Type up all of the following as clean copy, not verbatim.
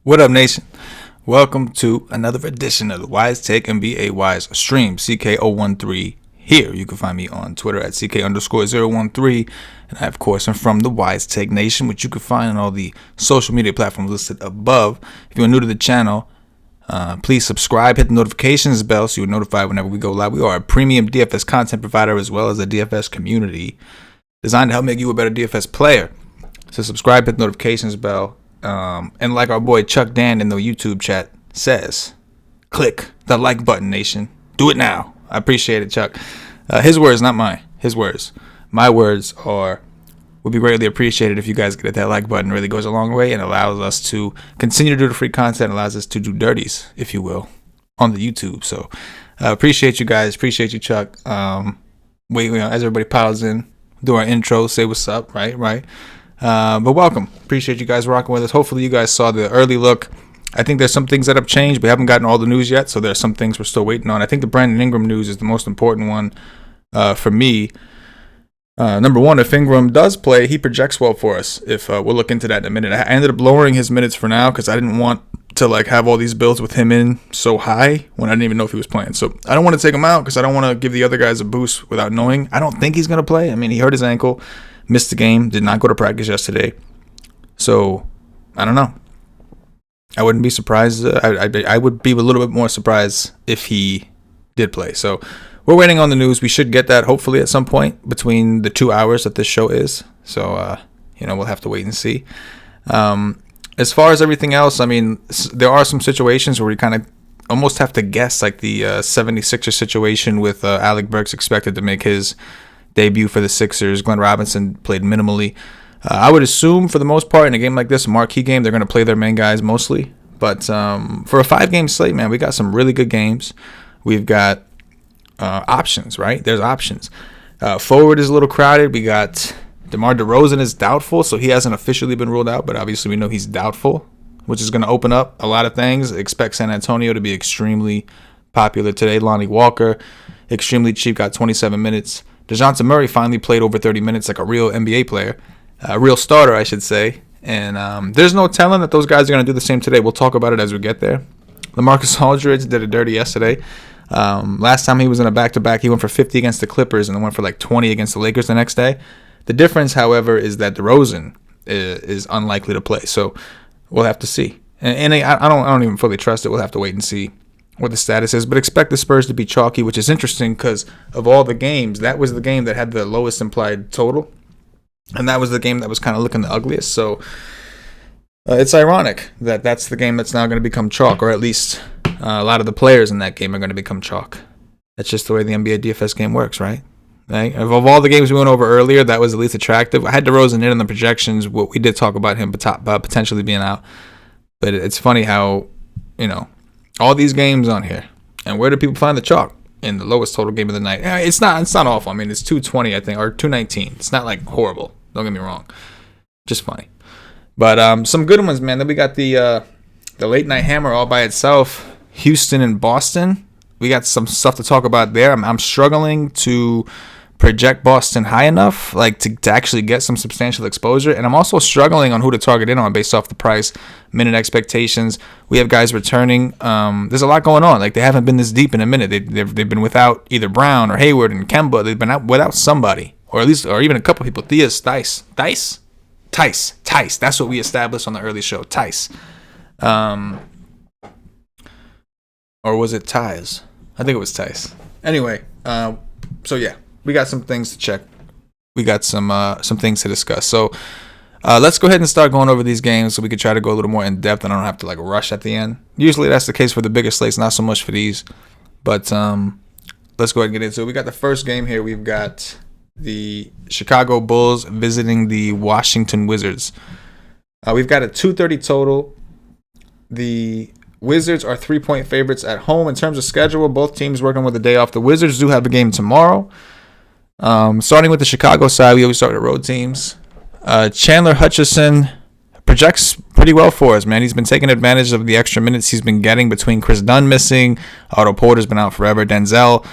What up, nation? Welcome to another edition of the WiseTake and Be a Wise stream. CK013 here. You can find me on Twitter at CK_013. And I, of course, am from the WiseTake Nation, which you can find on all the social media platforms listed above. If you're new to the channel, please subscribe, hit the notifications bell so you're notified whenever we go live. We are a premium DFS content provider as well as a DFS community designed to help make you a better DFS player. So subscribe, hit the notifications bell. And like our boy Chuck Dan in the YouTube chat says, click the like button, nation. Do it now. I appreciate it, Chuck. His words, not mine. His words. My words would be greatly appreciated if you guys get that like button. It really goes a long way and allows us to continue to do the free content, allows us to do dirties, if you will, on the YouTube. So appreciate you guys. Appreciate you, Chuck. As everybody piles in, do our intro, say what's up, right? But welcome. Appreciate you guys rocking with us. Hopefully you guys saw the early look. I think there's some things that have changed. We haven't gotten all the news yet, so there's some things we're still waiting on. I think the Brandon Ingram news is the most important one for me. Number one, if Ingram does play, he projects well for us. If we'll look into that in a minute. I ended up lowering his minutes for now because I didn't want to have all these builds with him in so high when I didn't even know if he was playing. So I don't want to take him out because I don't want to give the other guys a boost without knowing. I don't think he's going to play. I mean, he hurt his ankle. Missed the game, did not go to practice yesterday. So, I don't know. I wouldn't be surprised. I would be a little bit more surprised if he did play. So, we're waiting on the news. We should get that hopefully at some point between the 2 hours that this show is. So, we'll have to wait and see. As far as everything else, I mean, there are some situations where we kind of almost have to guess, like the 76er situation with Alec Burks expected to make his debut for the Sixers. Glenn Robinson played minimally. I would assume for the most part in a game like this, a marquee game, they're going to play their main guys mostly. But for a 5-game slate, man, we got some really good games. We've got options, right? There's options. Forward is a little crowded. We got DeMar DeRozan is doubtful, so he hasn't officially been ruled out, but obviously we know he's doubtful, which is going to open up a lot of things. Expect San Antonio to be extremely popular today. Lonnie Walker, extremely cheap, got 27 minutes. DeJounte Murray finally played over 30 minutes like a real NBA player, a real starter, I should say. And there's no telling that those guys are going to do the same today. We'll talk about it as we get there. LaMarcus Aldridge did it dirty yesterday. Last time he was in a back-to-back, he went for 50 against the Clippers and then went for like 20 against the Lakers the next day. The difference, however, is that DeRozan is unlikely to play. So we'll have to see. And I don't even fully trust it. We'll have to wait and see what the status is, but expect the Spurs to be chalky, which is interesting because of all the games, that was the game that had the lowest implied total, and that was the game that was kind of looking the ugliest. So it's ironic that that's the game that's now going to become chalk, or at least a lot of the players in that game are going to become chalk. That's just the way the NBA DFS game works, right? Of all the games we went over earlier, that was the least attractive. I had DeRozan in the projections. We did talk about him potentially being out, but it's funny how, all these games on here, and where do people find the chalk? In the lowest total game of the night. It's not awful. I mean, it's 220, I think, or 219. It's not like horrible. Don't get me wrong. Just funny. But some good ones, man. Then we got the late night hammer all by itself. Houston and Boston. We got some stuff to talk about there. I'm struggling to project Boston high enough, to actually get some substantial exposure. And I'm also struggling on who to target in on based off the price, minute expectations. We have guys returning. There's a lot going on. They haven't been this deep in a minute. They've been without either Brown or Hayward and Kemba. They've been out without somebody, or even a couple people. Tice. That's what we established on the early show. Tice. Or was it Tice? I think it was Tice. Anyway, so yeah. We got some things to check. We got some things to discuss. So let's go ahead and start going over these games so we can try to go a little more in depth and I don't have to rush at the end. Usually that's the case for the bigger slates, not so much for these. But let's go ahead and get into it. We got the first game here. We've got the Chicago Bulls visiting the Washington Wizards. We've got a 230 total. The Wizards are 3-point favorites at home. In terms of schedule, both teams working with a day off. The Wizards do have a game tomorrow. Starting with the Chicago side, we always start with road teams. Chandler Hutchison projects pretty well for us, man. He's been taking advantage of the extra minutes he's been getting between Chris Dunn missing. Otto Porter's been out forever. Denzel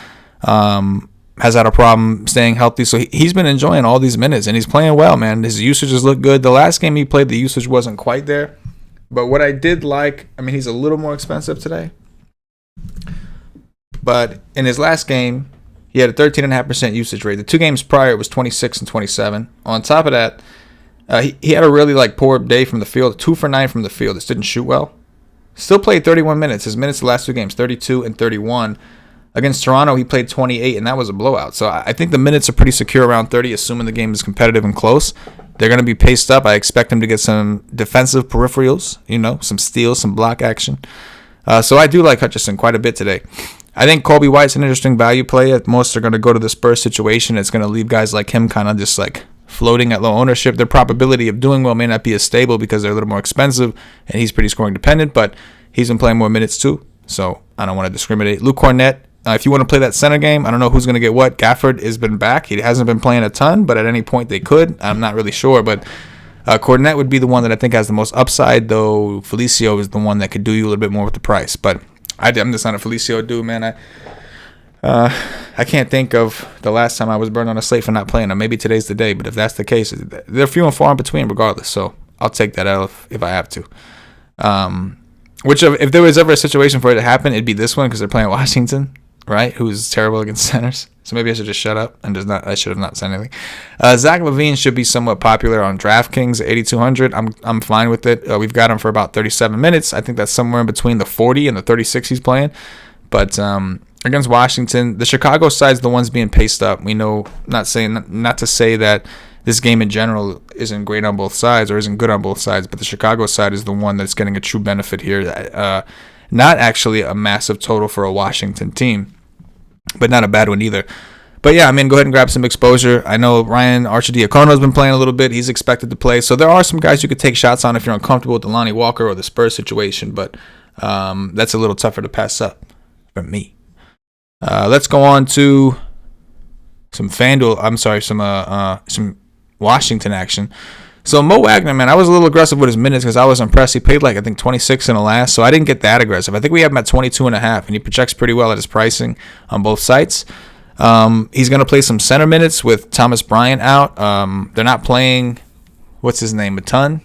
has had a problem staying healthy, so he's been enjoying all these minutes, and he's playing well, man. His usages look good. The last game he played, the usage wasn't quite there, But what I did like, I mean, he's a little more expensive today. But in his last game, he had a 13.5% usage rate. The 2 games prior, it was 26 and 27. On top of that, he had a really poor day from the field. 2 for 9 from the field. Just didn't shoot well. Still played 31 minutes. His minutes the last 2 games, 32 and 31. Against Toronto, he played 28, and that was a blowout. So I think the minutes are pretty secure around 30, assuming the game is competitive and close. They're going to be paced up. I expect him to get some defensive peripherals, some steals, some block action. So I do like Hutchison quite a bit today. I think Kobe White's an interesting value play. Most are going to go to the Spurs situation. It's going to leave guys like him kind of just floating at low ownership. Their probability of doing well may not be as stable because they're a little more expensive, and he's pretty scoring dependent, but he's been playing more minutes too. So I don't want to discriminate. Luke Cornett, if you want to play that center game, I don't know who's going to get what. Gafford has been back. He hasn't been playing a ton, but at any point they could. I'm not really sure, but Cornett would be the one that I think has the most upside, though Felicio is the one that could do you a little bit more with the price. But I'm just not a Felicio dude, man. I can't think of the last time I was burned on a slate for not playing him. Maybe today's the day, but if that's the case, they're few and far in between regardless. So I'll take that out if I have to. If there was ever a situation for it to happen, it'd be this one because they're playing Washington, right? Who's terrible against centers. So maybe I should just shut up and I should have not said anything. Zach LaVine should be somewhat popular on DraftKings at 8,200. I'm fine with it. We've got him for about 37 minutes. I think that's somewhere in between the 40 and the 36 he's playing. But against Washington, the Chicago side's the ones being paced up. We know, not to say that this game in general isn't great on both sides or isn't good on both sides, but the Chicago side is the one that's getting a true benefit here. Not actually a massive total for a Washington team, but not a bad one either. But yeah, go ahead and grab some exposure. I know Ryan Arcidiacono's been playing a little bit. He's expected to play. So there are some guys you could take shots on if you're uncomfortable with the Lonnie Walker or the Spurs situation, but that's a little tougher to pass up for me. Let's go on to some Washington action. So Mo Wagner, man, I was a little aggressive with his minutes because I was impressed. He played I think 26 in the last, so I didn't get that aggressive. I think we have him at 22.5, and he projects pretty well at his pricing on both sites. He's going to play some center minutes with Thomas Bryant out. They're not playing, what's his name, a ton.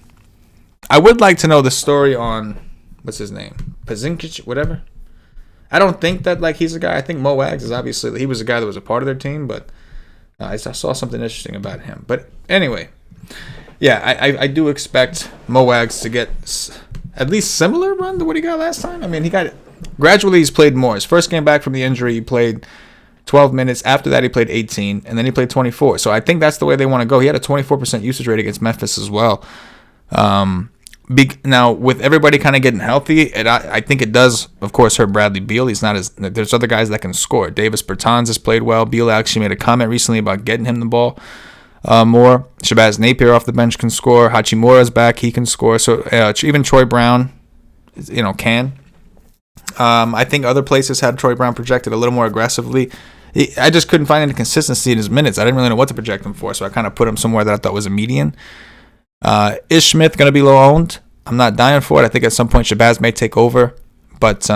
I would like to know the story on, what's his name, Pazinkic, whatever. I don't think that he's a guy. I think Mo Wags is obviously, he was a guy that was a part of their team, but I saw something interesting about him. But anyway, yeah, I do expect Mo Wags to get at least similar run to what he got last time. Gradually he's played more. His first game back from the injury, he played 12 minutes. After that, he played 18, and then he played 24. So I think that's the way they want to go. He had a 24% usage rate against Memphis as well. Now, with everybody kind of getting healthy, I think it does, of course, hurt Bradley Beal. There's other guys that can score. Davis Bertans has played well. Beal actually made a comment recently about getting him the ball more. Shabazz Napier off the bench can score. Hachimura's back. He can score. So even Troy Brown, can. I think other places had Troy Brown projected a little more aggressively. I just couldn't find any consistency in his minutes. I didn't really know what to project him for, so I kind of put him somewhere that I thought was a median. Is Smith going to be low owned? I'm not dying for it. I think at some point Shabazz may take over. But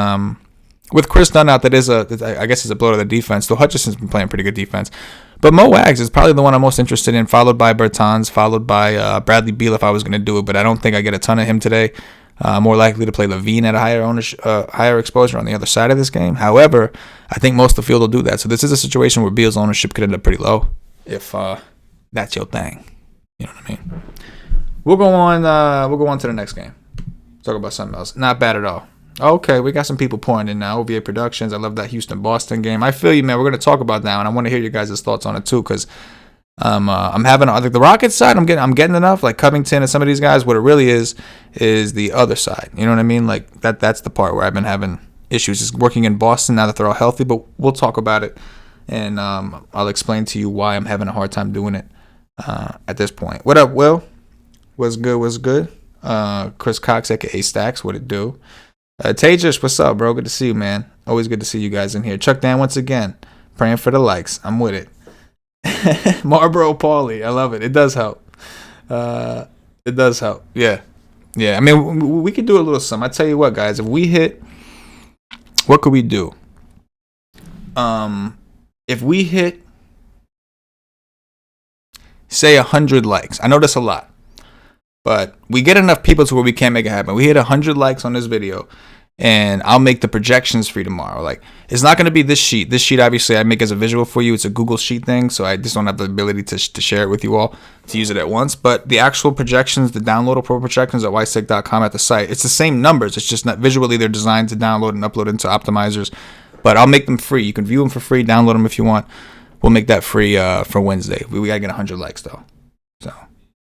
with Chris Dunn out, I guess it's a blow to the defense. Though Hutchison's been playing pretty good defense. But Mo Wags is probably the one I'm most interested in, followed by Bertans, followed by Bradley Beal if I was going to do it. But I don't think I get a ton of him today. More likely to play LaVine at a higher exposure on the other side of this game. However, I think most of the field will do that. So this is a situation where Beal's ownership could end up pretty low if that's your thing. You know what I mean? We'll go on to the next game. Talk about something else. Not bad at all. Okay, we got some people pouring in now. OVA Productions. I love that Houston-Boston game. I feel you, man. We're going to talk about that, and I want to hear your guys' thoughts on it too, because I'm having the Rockets side. I'm getting enough, like Covington and some of these guys. What it really is the other side. You know what I mean? Like that's the part where I've been having issues. Is working in Boston now that they're all healthy, but we'll talk about it, and I'll explain to you why I'm having a hard time doing it at this point. What up, Will? What's good? Chris Cox, aka Stacks, what it do? Tejas, what's up, bro? Good to see you, man. Always good to see you guys in here. Chuck Dan once again, praying for the likes. I'm with it. Marlboro Paulie, I love it. It does help. It does help. Yeah. I mean, we could do a little something. I tell you what, guys. If we hit, what could we do? If we hit, say 100 likes. I know that's a lot. But we get enough people to where we can't make it happen. We hit 100 likes on this video, and I'll make the projections for you tomorrow. Like, it's not going to be this sheet. This sheet, obviously, I make as a visual for you. It's a Google Sheet thing, so I just don't have the ability to share it with you all, to use it at once. But the actual projections, the downloadable projections at WiseTake.com at the site, it's the same numbers. It's just not visually. They're designed to download and upload into optimizers. But I'll make them free. You can view them for free, download them if you want. We'll make that free for Wednesday. We got to get 100 likes, though. So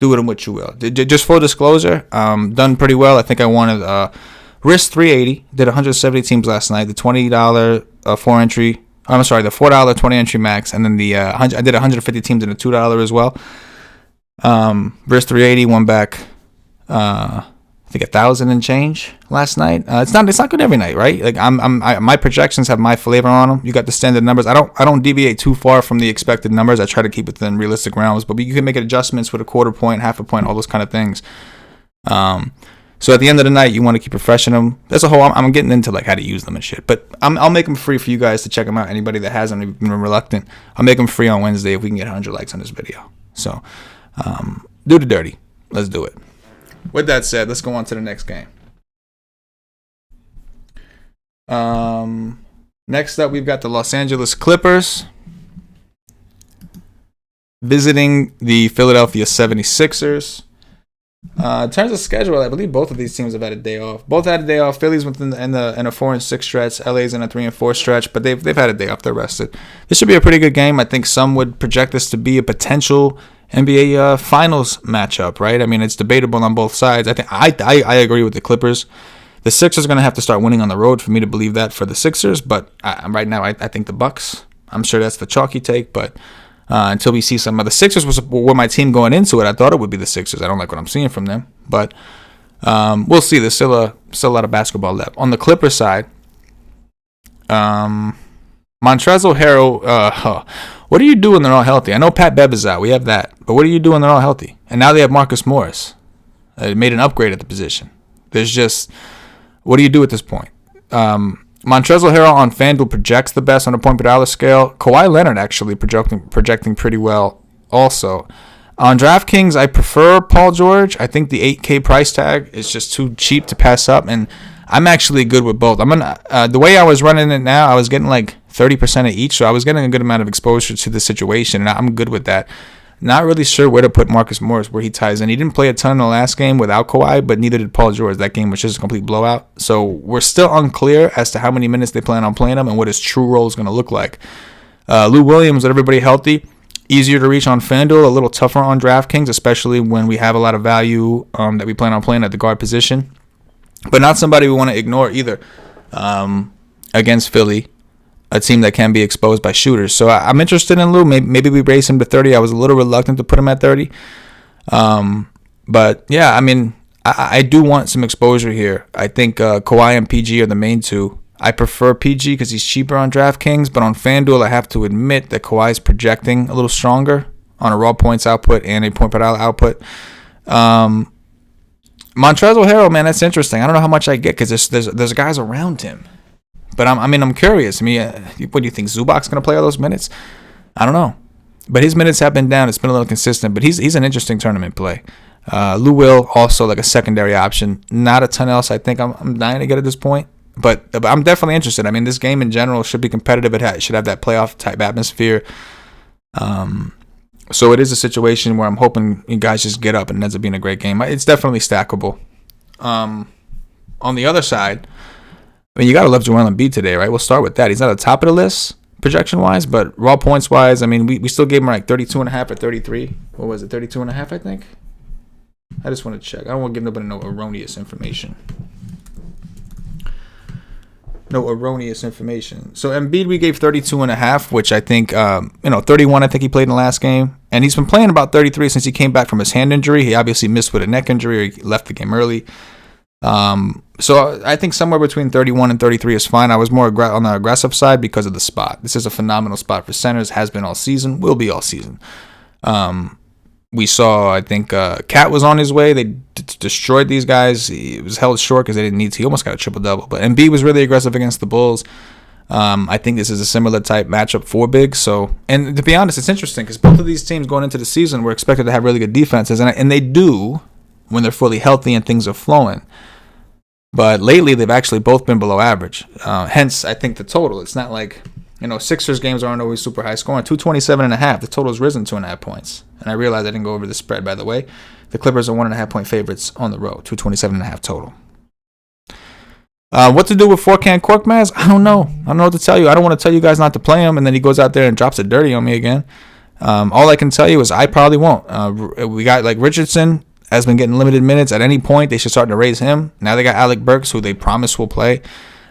do with them what you will. Just full disclosure, done pretty well. I think I wanted risk 380. Did 170 teams last night. The $20 4 entry. I'm sorry, the $4 20 entry max, and then the I did 150 teams in the $2 as well. Risk 380, won back I think 1,000 and change last night. It's not good every night, right? Like my projections have my flavor on them. You got the standard numbers. I don't deviate too far from the expected numbers. I try to keep within realistic realms, but you can make adjustments with a quarter point, half a point, all those kind of things. So at the end of the night, you want to keep refreshing them. That's a whole. I'm getting into like how to use them and shit. But I'll make them free for you guys to check them out. Anybody that hasn't been reluctant, I'll make them free on Wednesday if we can get 100 likes on this video. So do the dirty. Let's do it. With that said, let's go on to the next game. Next up, we've got the Los Angeles Clippers visiting the Philadelphia 76ers. In terms of schedule, I believe both of these teams have had a day off. Both had a day off. Philly's within in a 4-6 stretch. LA's in a 3-4 stretch, but they've had a day off. They're rested. This should be a pretty good game. I think some would project this to be a potential NBA Finals matchup, right? I mean, it's debatable on both sides. I think I agree with the Clippers. The Sixers are going to have to start winning on the road for me to believe that for the Sixers, but right now I think the Bucks. I'm sure that's the chalky take, but until we see some of the Sixers were my team going into it, I thought it would be the Sixers. I don't like what I'm seeing from them, but we'll see. There's still a lot of basketball left. On the Clippers side, Montrezl Harrell, what do you do when they're all healthy? I know Pat Bev is out. We have that. But what do you do when they're all healthy? And now they have Marcus Morris. They made an upgrade at the position. There's just, what do you do at this point? Montrezl Harrell on FanDuel projects the best on a point per dollar scale. Kawhi Leonard actually projecting pretty well also. On DraftKings, I prefer Paul George. I think the $8K price tag is just too cheap to pass up, and I'm actually good with both. The way I was running it now, I was getting like 30% of each, so I was getting a good amount of exposure to the situation, and I'm good with that. Not really sure where to put Marcus Morris, where he ties in. He didn't play a ton in the last game without Kawhi, but neither did Paul George. That game was just a complete blowout. So we're still unclear as to how many minutes they plan on playing him and what his true role is going to look like. Lou Williams, with everybody healthy, easier to reach on FanDuel, a little tougher on DraftKings, especially when we have a lot of value that we plan on playing at the guard position. But not somebody we want to ignore either against Philly, a team that can be exposed by shooters. So I'm interested in Lou. Maybe we raise him to 30. I was a little reluctant to put him at 30. But, yeah, I mean, I do want some exposure here. I think Kawhi and PG are the main two. I prefer PG because he's cheaper on DraftKings, but on FanDuel, I have to admit that Kawhi's projecting a little stronger on a raw points output and a point per dollar output. Montrezl Harrell, man, that's interesting. I don't know how much I get because there's guys around him. But I'm curious. I mean, what do you think? Zubac's going to play all those minutes? I don't know. But his minutes have been down. It's been a little consistent. But he's an interesting tournament play. Lou Will, also like a secondary option. Not a ton else I think I'm dying to get at this point. But I'm definitely interested. I mean, this game in general should be competitive. It should have that playoff-type atmosphere. So it is a situation where I'm hoping you guys just get up and it ends up being a great game. It's definitely stackable. On the other side, I mean, you got to love Joel Embiid today, right? We'll start with that. He's not at the top of the list projection-wise, but raw points-wise, I mean, we still gave him like 32.5 or 33. What was it, 32.5, I think? I just want to check. I don't want to give nobody no erroneous information. So Embiid, we gave 32.5, which I think, 31 I think he played in the last game. And he's been playing about 33 since he came back from his hand injury. He obviously missed with a neck injury or he left the game early. So I think somewhere between 31 and 33 is fine. I was more on the aggressive side because of the spot. This is a phenomenal spot for centers. Has been all season. Will be all season. We saw, I think, Cat was on his way. They destroyed these guys. He was held short because they didn't need to. He almost got a triple-double. But Embiid was really aggressive against the Bulls. I think this is a similar type matchup for bigs. So, and to be honest, it's interesting because both of these teams going into the season were expected to have really good defenses, and they do. when they're fully healthy and things are flowing. But lately, they've actually both been below average. Hence, I think the total. It's not like, Sixers games aren't always super high scoring. 227.5. The total's risen 2.5 points. And I realized I didn't go over the spread, by the way. The Clippers are 1.5 point favorites on the road. 227.5 total. What to do with Forcan Korkmaz? I don't know. I don't know what to tell you. I don't want to tell you guys not to play him, and then he goes out there and drops it dirty on me again. All I can tell you is I probably won't. We got like Richardson has been getting limited minutes. At any point, they should start to raise him. Now they got Alec Burks, who they promise will play.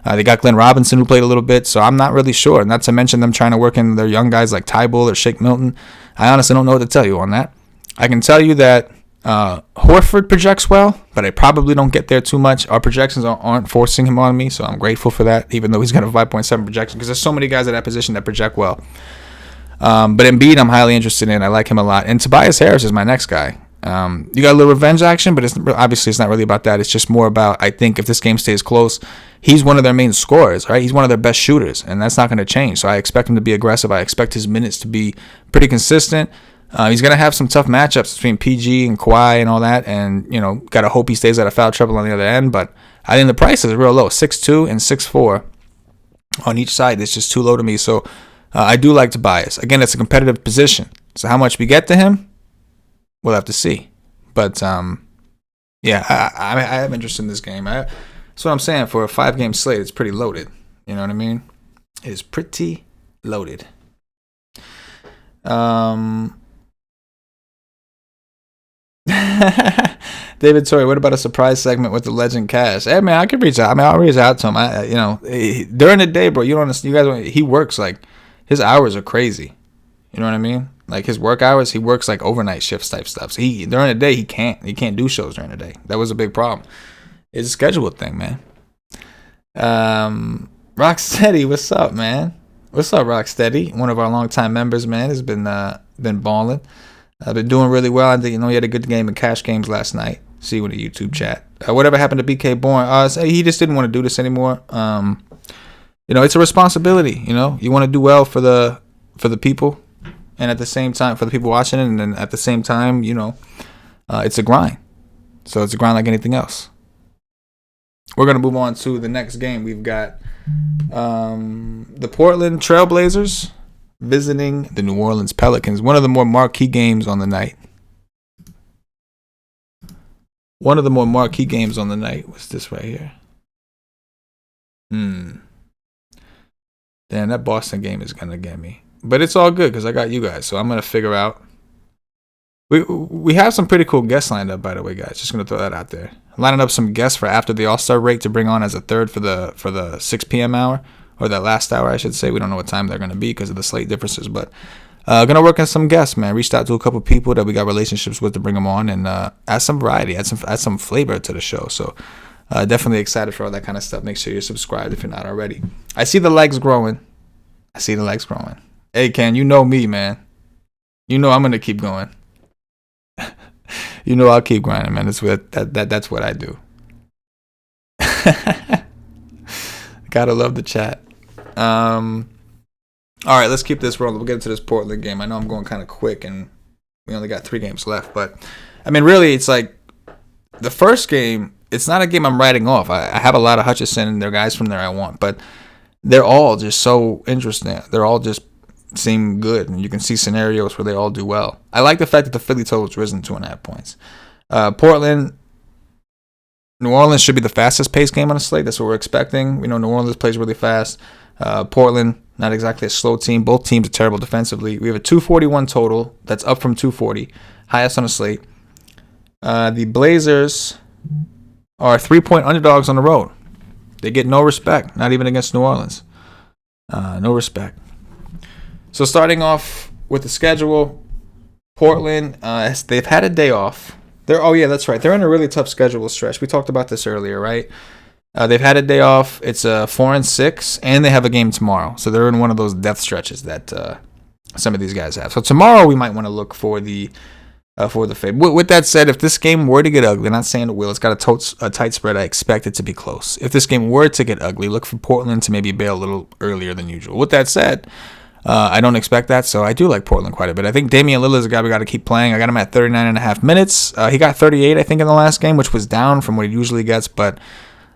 They got Glenn Robinson, who played a little bit, so I'm not really sure. Not to mention them trying to work in their young guys like Ty Bull or Shake Milton. I honestly don't know what to tell you on that. I can tell you that Horford projects well, but I probably don't get there too much. Our projections aren't forcing him on me, so I'm grateful for that, even though he's got a 5.7 projection, because there's so many guys at that position that project well. But Embiid, I'm highly interested in. I like him a lot. And Tobias Harris is my next guy. You got a little revenge action, but it's not really about that. It's just more about, I think if this game stays close, he's one of their main scorers, right? He's one of their best shooters, and that's not going to change. So I expect him to be aggressive. I expect his minutes to be pretty consistent. He's going to have some tough matchups between PG and Kawhi and all that, and, got to hope he stays out of foul trouble on the other end. But I think the price is real low, 6'2" and 6'4" on each side. It's just too low to me. So I do like Tobias. Again, it's a competitive position. So how much we get to him, we'll have to see. But, yeah, I have interest in this game. That's what I'm saying. For a 5-game slate, it's pretty loaded. You know what I mean? It is pretty loaded. David Torrey, what about a surprise segment with the legend Cash? Hey man, I could reach out. I'll reach out to him. During the day, bro. You don't understand. You guys, he works like his hours are crazy. You know what I mean? Like his work hours, he works like overnight shifts type stuff. So during the day he can't do shows during the day. That was a big problem. It's a schedule thing, man. Rocksteady, what's up, man? What's up, Rocksteady? One of our longtime members, man, has been balling. I've been doing really well. I think he had a good game in cash games last night. See you in the YouTube chat. Whatever happened to BK Bourne? He just didn't want to do this anymore. It's a responsibility. You want to do well for the people, and at the same time for the people watching it, and then at the same time, it's a grind. So it's a grind like anything else. We're gonna move on to the next game. We've got the Portland Trailblazers visiting the New Orleans Pelicans. One of the more marquee games on the night. Was this right here. Damn, that Boston game is going to get me. But it's all good because I got you guys. So I'm going to figure out. We have some pretty cool guests lined up, by the way, guys. Just going to throw that out there. Lining up some guests for after the All-Star break to bring on as a third for the 6 p.m. hour. Or that last hour, I should say. We don't know what time they're going to be because of the slate differences. But going to work on some guests, man. Reached out to a couple people that we got relationships with to bring them on and add some variety, add some flavor to the show. So definitely excited for all that kind of stuff. Make sure you're subscribed if you're not already. I see the legs growing. Hey, Ken, you know me, man. You know I'm going to keep going. I'll keep grinding, man. That's what I do. Gotta love the chat. All right, let's keep this rolling. We'll get into this Portland game. I know I'm going kind of quick, and we only got 3 games left. But, I mean, really, it's like the first game, it's not a game I'm writing off. I have a lot of Hutchison and their guys from there I want. But they're all just so interesting. They're all just seem good, and you can see scenarios where they all do well. I like the fact that the Philly total's risen 2.5 points. Portland, New Orleans should be the fastest paced game on the slate. That's what we're expecting. We know New Orleans plays really fast. Portland, not exactly a slow team. Both teams are terrible defensively. We have a 241 total. That's up from 240. Highest on the slate. The Blazers are 3-point underdogs on the road. They get no respect, not even against New Orleans. No respect. So starting off with the schedule, Portland, they've had a day off. That's right. They're in a really tough schedule stretch. We talked about this earlier, right? They've had a day off. It's 4-6, and they have a game tomorrow. So they're in one of those death stretches that some of these guys have. So tomorrow we might want to look for the fade. With that said, if this game were to get ugly, not saying it will, it's got a tight spread. I expect it to be close. If this game were to get ugly, look for Portland to maybe bail a little earlier than usual. With that said, I don't expect that, so I do like Portland quite a bit. I think Damian Lillard is a guy we got to keep playing. I got him at 39.5 minutes. He got 38, I think, in the last game, which was down from what he usually gets. But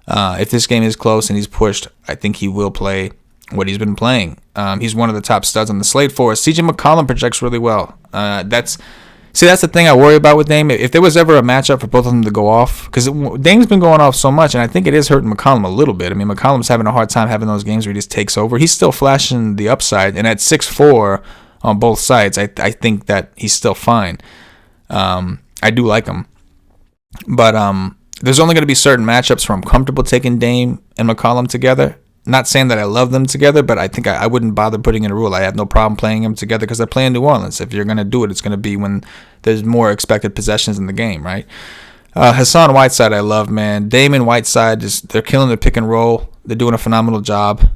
if this game is close and he's pushed, I think he will play what he's been playing. He's one of the top studs on the slate for us. CJ McCollum projects really well. That's the thing I worry about with Dame. If there was ever a matchup for both of them to go off, because Dame's been going off so much, and I think it is hurting McCollum a little bit. I mean, McCollum's having a hard time having those games where he just takes over. He's still flashing the upside, and at 6'4" on both sides, I think that he's still fine. I do like him. But there's only going to be certain matchups where I'm comfortable taking Dame and McCollum together. Not saying that I love them together, but I think I wouldn't bother putting in a rule. I have no problem playing them together because they're playing New Orleans. If you're going to do it, it's going to be when there's more expected possessions in the game, right? Hassan Whiteside, I love, man. Dame and Whiteside, they're killing the pick and roll. They're doing a phenomenal job.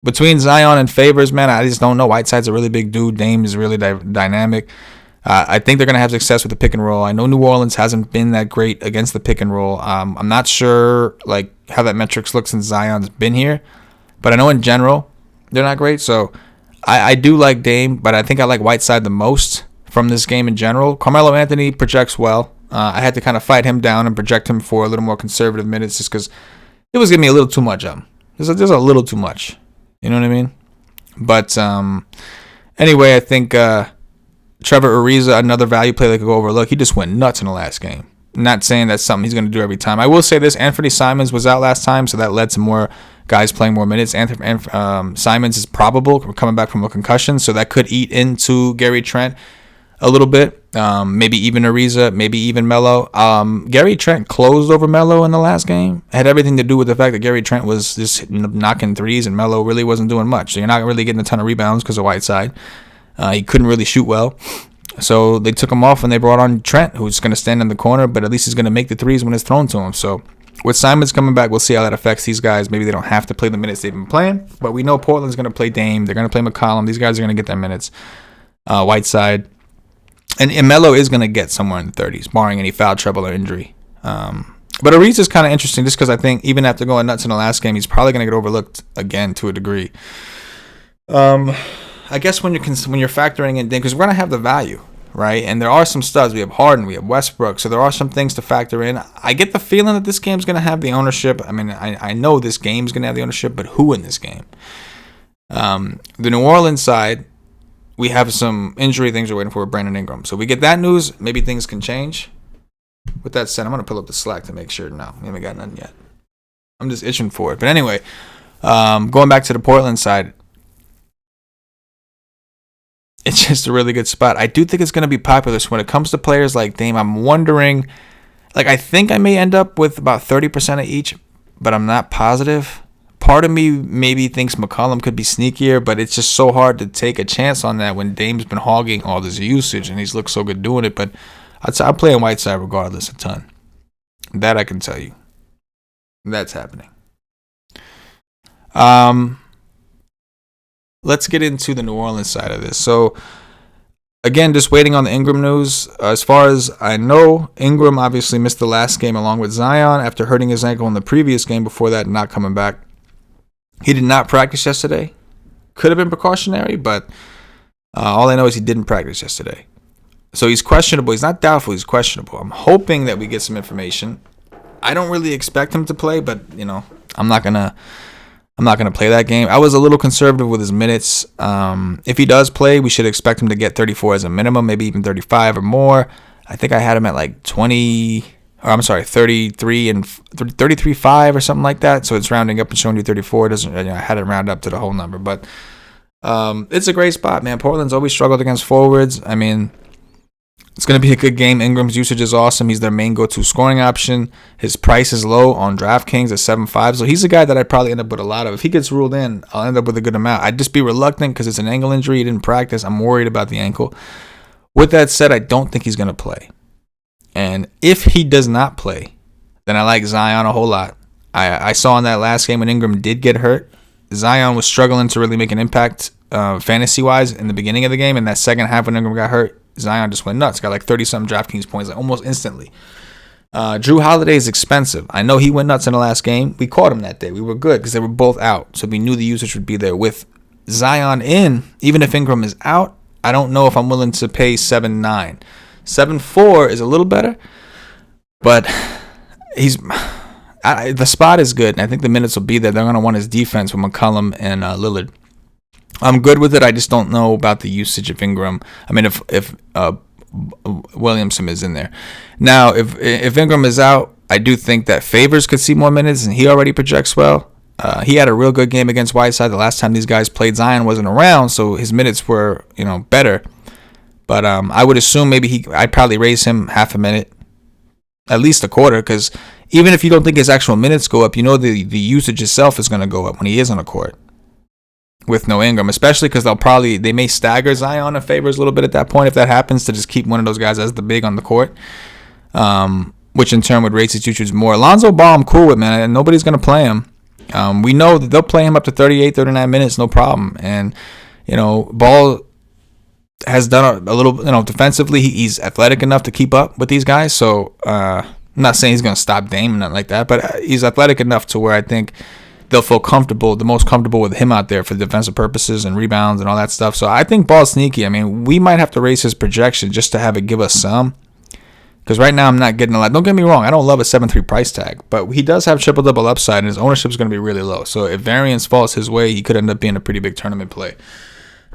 Between Zion and Favors, man, I just don't know. Whiteside's a really big dude. Dame is really dynamic. I think they're going to have success with the pick and roll. I know New Orleans hasn't been that great against the pick and roll. I'm not sure how that metrics looks since Zion's been here, but I know in general they're not great. So I do like Dame, but I think I like Whiteside the most from this game in general. Carmelo Anthony projects well. I had to kind of fight him down and project him for a little more conservative minutes just because it was giving me a little too much of him. There's a little too much. You know what I mean? But anyway, I think Trevor Ariza, another value play that could go overlook. He just went nuts in the last game. Not saying that's something he's going to do every time. I will say this: Anthony Simons was out last time, so that led to more guys playing more minutes. Simons is probable coming back from a concussion, so that could eat into Gary Trent a little bit. Maybe even Ariza, maybe even Melo. Gary Trent closed over Melo in the last game. It had everything to do with the fact that Gary Trent was just knocking threes and Melo really wasn't doing much. So you're not really getting a ton of rebounds because of Whiteside. He couldn't really shoot well. So they took him off and they brought on Trent, who's going to stand in the corner, but at least he's going to make the threes when it's thrown to him. So with Simons coming back, we'll see how that affects these guys. Maybe they don't have to play the minutes they've been playing, but we know Portland's going to play Dame. They're going to play McCollum. These guys are going to get their minutes. Whiteside. And Melo is going to get somewhere in the 30s, barring any foul trouble or injury. But Ariza's kind of interesting just because I think even after going nuts in the last game, he's probably going to get overlooked again to a degree. I guess when you're factoring in, because we're going to have the value, right? And there are some studs. We have Harden, we have Westbrook, so there are some things to factor in. I get the feeling that this game's going to have the ownership. I mean, I know this game's going to have the ownership, but who in this game? The New Orleans side, we have some injury things we're waiting for with Brandon Ingram. So we get that news, maybe things can change. With that said, I'm going to pull up the Slack to make sure. No, we haven't got nothing yet. I'm just itching for it. But anyway, going back to the Portland side, it's just a really good spot. I do think it's going to be popular. So when it comes to players like Dame, I'm wondering, I think I may end up with about 30% of each, but I'm not positive. Part of me maybe thinks McCollum could be sneakier, but it's just so hard to take a chance on that when Dame's been hogging all this usage and he's looked so good doing it. But I'm playing Whiteside regardless a ton. That I can tell you. That's happening. Let's get into the New Orleans side of this. So, again, just waiting on the Ingram news. As far as I know, Ingram obviously missed the last game along with Zion after hurting his ankle in the previous game before that and not coming back. He did not practice yesterday. Could have been precautionary, but all I know is he didn't practice yesterday. So he's questionable. He's not doubtful. He's questionable. I'm hoping that we get some information. I don't really expect him to play, but, I'm not gonna play that game. I was a little conservative with his minutes. If he does play, we should expect him to get 34 as a minimum, maybe even 35 or more. I think I had him at 33 and 33.5 or something like that. So it's rounding up and showing you 34. It doesn't. I had it round up to the whole number, but it's a great spot, man. Portland's always struggled against forwards. I mean, it's going to be a good game. Ingram's usage is awesome. He's their main go-to scoring option. His price is low on DraftKings at 7.5. So he's a guy that I'd probably end up with a lot of. If he gets ruled in, I'll end up with a good amount. I'd just be reluctant because it's an ankle injury. He didn't practice. I'm worried about the ankle. With that said, I don't think he's going to play. And if he does not play, then I like Zion a whole lot. I saw in that last game when Ingram did get hurt, Zion was struggling to really make an impact fantasy-wise in the beginning of the game. And that second half when Ingram got hurt, Zion just went nuts. Got 30-something DraftKings points almost instantly. Drew Holiday is expensive. I know he went nuts in the last game. We caught him that day. We were good because they were both out. So we knew the usage would be there with Zion in, even if Ingram is out, I don't know if I'm willing to pay 7.9. 7.4 is a little better, but the spot is good, and I think the minutes will be there. They're going to want his defense with McCollum and Lillard. I'm good with it. I just don't know about the usage of Ingram. I mean, if Williamson is in there. Now, if Ingram is out, I do think that Favors could see more minutes, and he already projects well. He had a real good game against Whiteside the last time these guys played. Zion wasn't around, so his minutes were, better. But I would assume maybe I'd probably raise him half a minute, at least a quarter, because even if you don't think his actual minutes go up, the usage itself is going to go up when he is on the court with no Ingram, especially because they may stagger Zion in Favors a little bit at that point if that happens, to just keep one of those guys as the big on the court, which in turn would raise his usage more. Lonzo Ball, I'm cool with, man, and nobody's going to play him. We know that they'll play him up to 38, 39 minutes, no problem. And, Ball has done a little, defensively. He's athletic enough to keep up with these guys. So I'm not saying he's going to stop Dame, nothing like that, but he's athletic enough to where I think they'll feel the most comfortable with him out there for defensive purposes and rebounds and all that stuff. So I think Ball's sneaky. I mean, we might have to raise his projection just to have it give us some. Because right now I'm not getting a lot. Don't get me wrong, I don't love a 7.3 price tag, but he does have triple-double upside, and his ownership is going to be really low. So if variance falls his way, he could end up being a pretty big tournament play.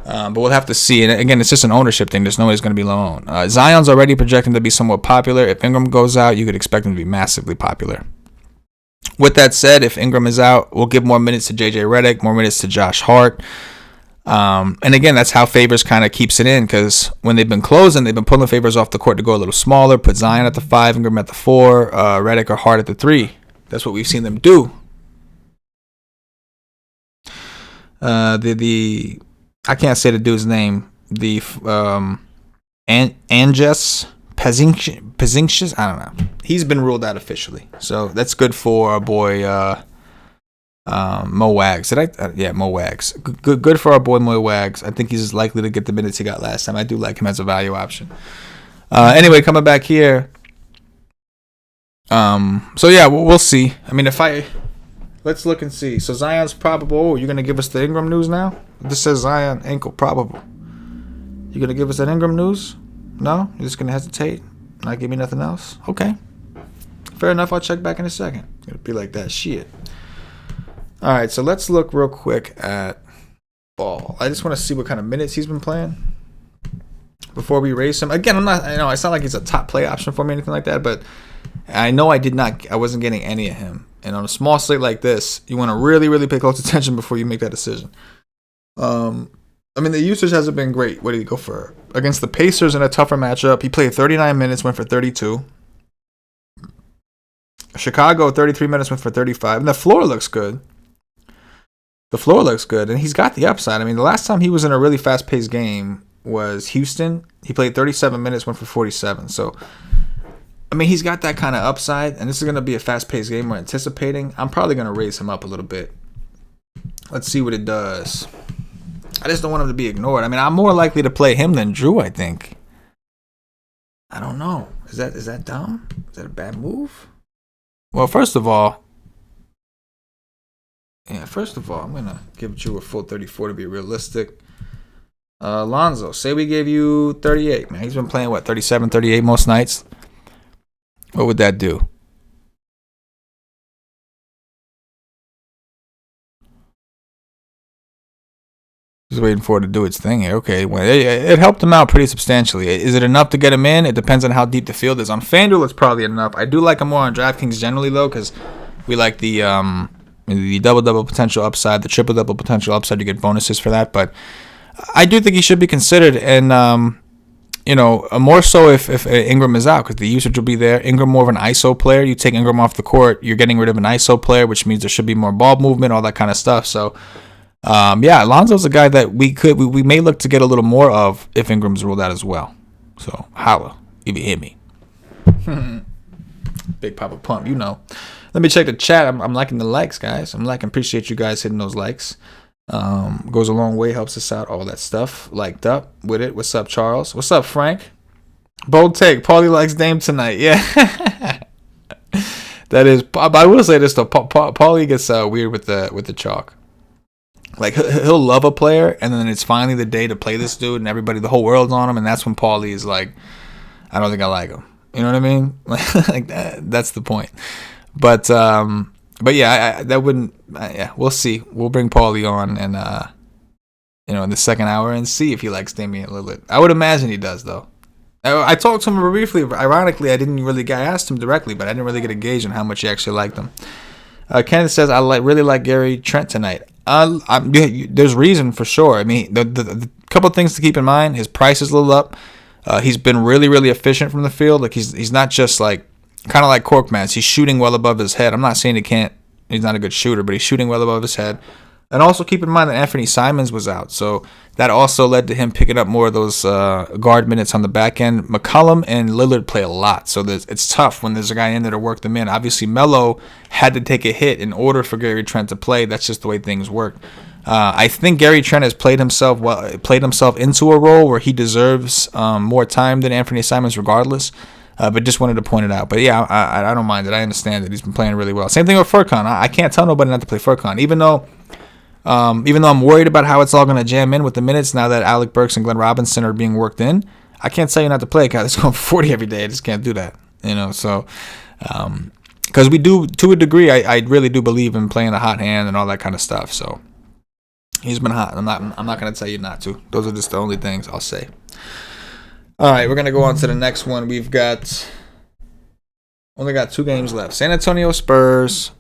But we'll have to see. And again, it's just an ownership thing. There's no way he's going to be low owned. Zion's already projecting to be somewhat popular. If Ingram goes out, you could expect him to be massively popular. With that said, if Ingram is out, we'll give more minutes to JJ Redick, more minutes to Josh Hart. And again, that's how Favors kind of keeps it in, because when they've been closing, they've been pulling Favors off the court to go a little smaller, put Zion at the 5, Ingram at the 4, Redick or Hart at the 3. That's what we've seen them do. I can't say the dude's name. The Anges Pezinxius, I don't know. He's been ruled out officially, so that's good for our boy Mo Wags. Mo Wags. Good for our boy Mo Wags. I think he's likely to get the minutes he got last time. I do like him as a value option. Anyway, coming back here. So yeah, we'll see. I mean, let's look and see. So Zion's probable. Oh, you're gonna give us the Ingram news now? This says Zion ankle probable. You gonna give us that Ingram news? No? You're just gonna hesitate? Not give me nothing else? Okay. Fair enough. I'll check back in a second. It'll be like that. Shit. All right, so let's look real quick at Ball. I just want to see what kind of minutes he's been playing before we raise him. Again, it's not like he's a top play option for me or anything like that, but I know I wasn't getting any of him. And on a small slate like this, you want to really, really pay close attention before you make that decision. I mean, the usage hasn't been great. What did he go for? Against the Pacers in a tougher matchup, he played 39 minutes, went for 32. Chicago, 33 minutes, went for 35. And the floor looks good. And he's got the upside. I mean, the last time he was in a really fast-paced game was Houston. He played 37 minutes, went for 47. So, I mean, he's got that kind of upside, and this is going to be a fast-paced game we're anticipating. I'm probably going to raise him up a little bit. Let's see what it does. I just don't want him to be ignored. I mean, I'm more likely to play him than Drew, I think. I don't know. Is that dumb? Is that a bad move? Well, first of all, I'm going to give Drew a full 34 to be realistic. Lonzo, say we gave you 38, man. He's been playing, 37, 38 most nights? What would that do? Just waiting for it to do its thing here. Okay, well, it helped him out pretty substantially. Is it enough to get him in? It depends on how deep the field is. On FanDuel, it's probably enough. I do like him more on DraftKings generally, though, because we like the double-double potential upside, the triple-double potential upside. You get bonuses for that. But I do think he should be considered, and more so if Ingram is out, because the usage will be there. Ingram more of an ISO player. You take Ingram off the court, you're getting rid of an ISO player, which means there should be more ball movement, all that kind of stuff. So, Lonzo's a guy that we may look to get a little more of if Ingram's ruled out as well. So, holla, if you hit me. Big Papa Pump, Let me check the chat. I'm liking the likes, guys. Appreciate you guys hitting those likes. Goes a long way, helps us out, all that stuff. Liked up with it. What's up, Charles? What's up, Frank? Bold take. Paulie likes Dame tonight. Yeah. That is. I will say this though. Paulie gets weird with the chalk. Like, he'll love a player, and then it's finally the day to play this dude, and everybody, the whole world's on him, and that's when Paulie is like, I don't think I like him. You know what I mean? Like that's the point. But yeah, that wouldn't. Yeah, we'll see. We'll bring Paulie on, and in the second hour, and see if he likes Damian Lillard. I would imagine he does, though. I talked to him briefly. Ironically, I asked him directly, but I didn't really get a gauge on how much he actually liked him. Kenneth says, I really like Gary Trent tonight. There's reason for sure. I mean, the couple things to keep in mind: his price is a little up. He's been really, really efficient from the field. Like he's not just like kind of like Korkmaz. He's shooting well above his head. I'm not saying he's not a good shooter, but he's shooting well above his head. And also keep in mind that Anthony Simons was out, so that also led to him picking up more of those guard minutes on the back end. McCollum and Lillard play a lot, so it's tough when there's a guy in there to work them in. Obviously, Melo had to take a hit in order for Gary Trent to play. That's just the way things work. I think Gary Trent has played himself into a role where he deserves more time than Anthony Simons, regardless. But just wanted to point it out. But yeah, I don't mind it. I understand that he's been playing really well. Same thing with Furkan. I can't tell nobody not to play Furkan, even though I'm worried about how it's all going to jam in with the minutes now that Alec Burks and Glenn Robinson are being worked in. I can't tell you not to play a guy that's going for 40 every day. I just can't do that, So, because we do, to a degree, I really do believe in playing a hot hand and all that kind of stuff. So he's been hot. I'm not going to tell you not to. Those are just the only things I'll say. All right, we're going to go on to the next one. We've only got 2 games left. San Antonio Spurs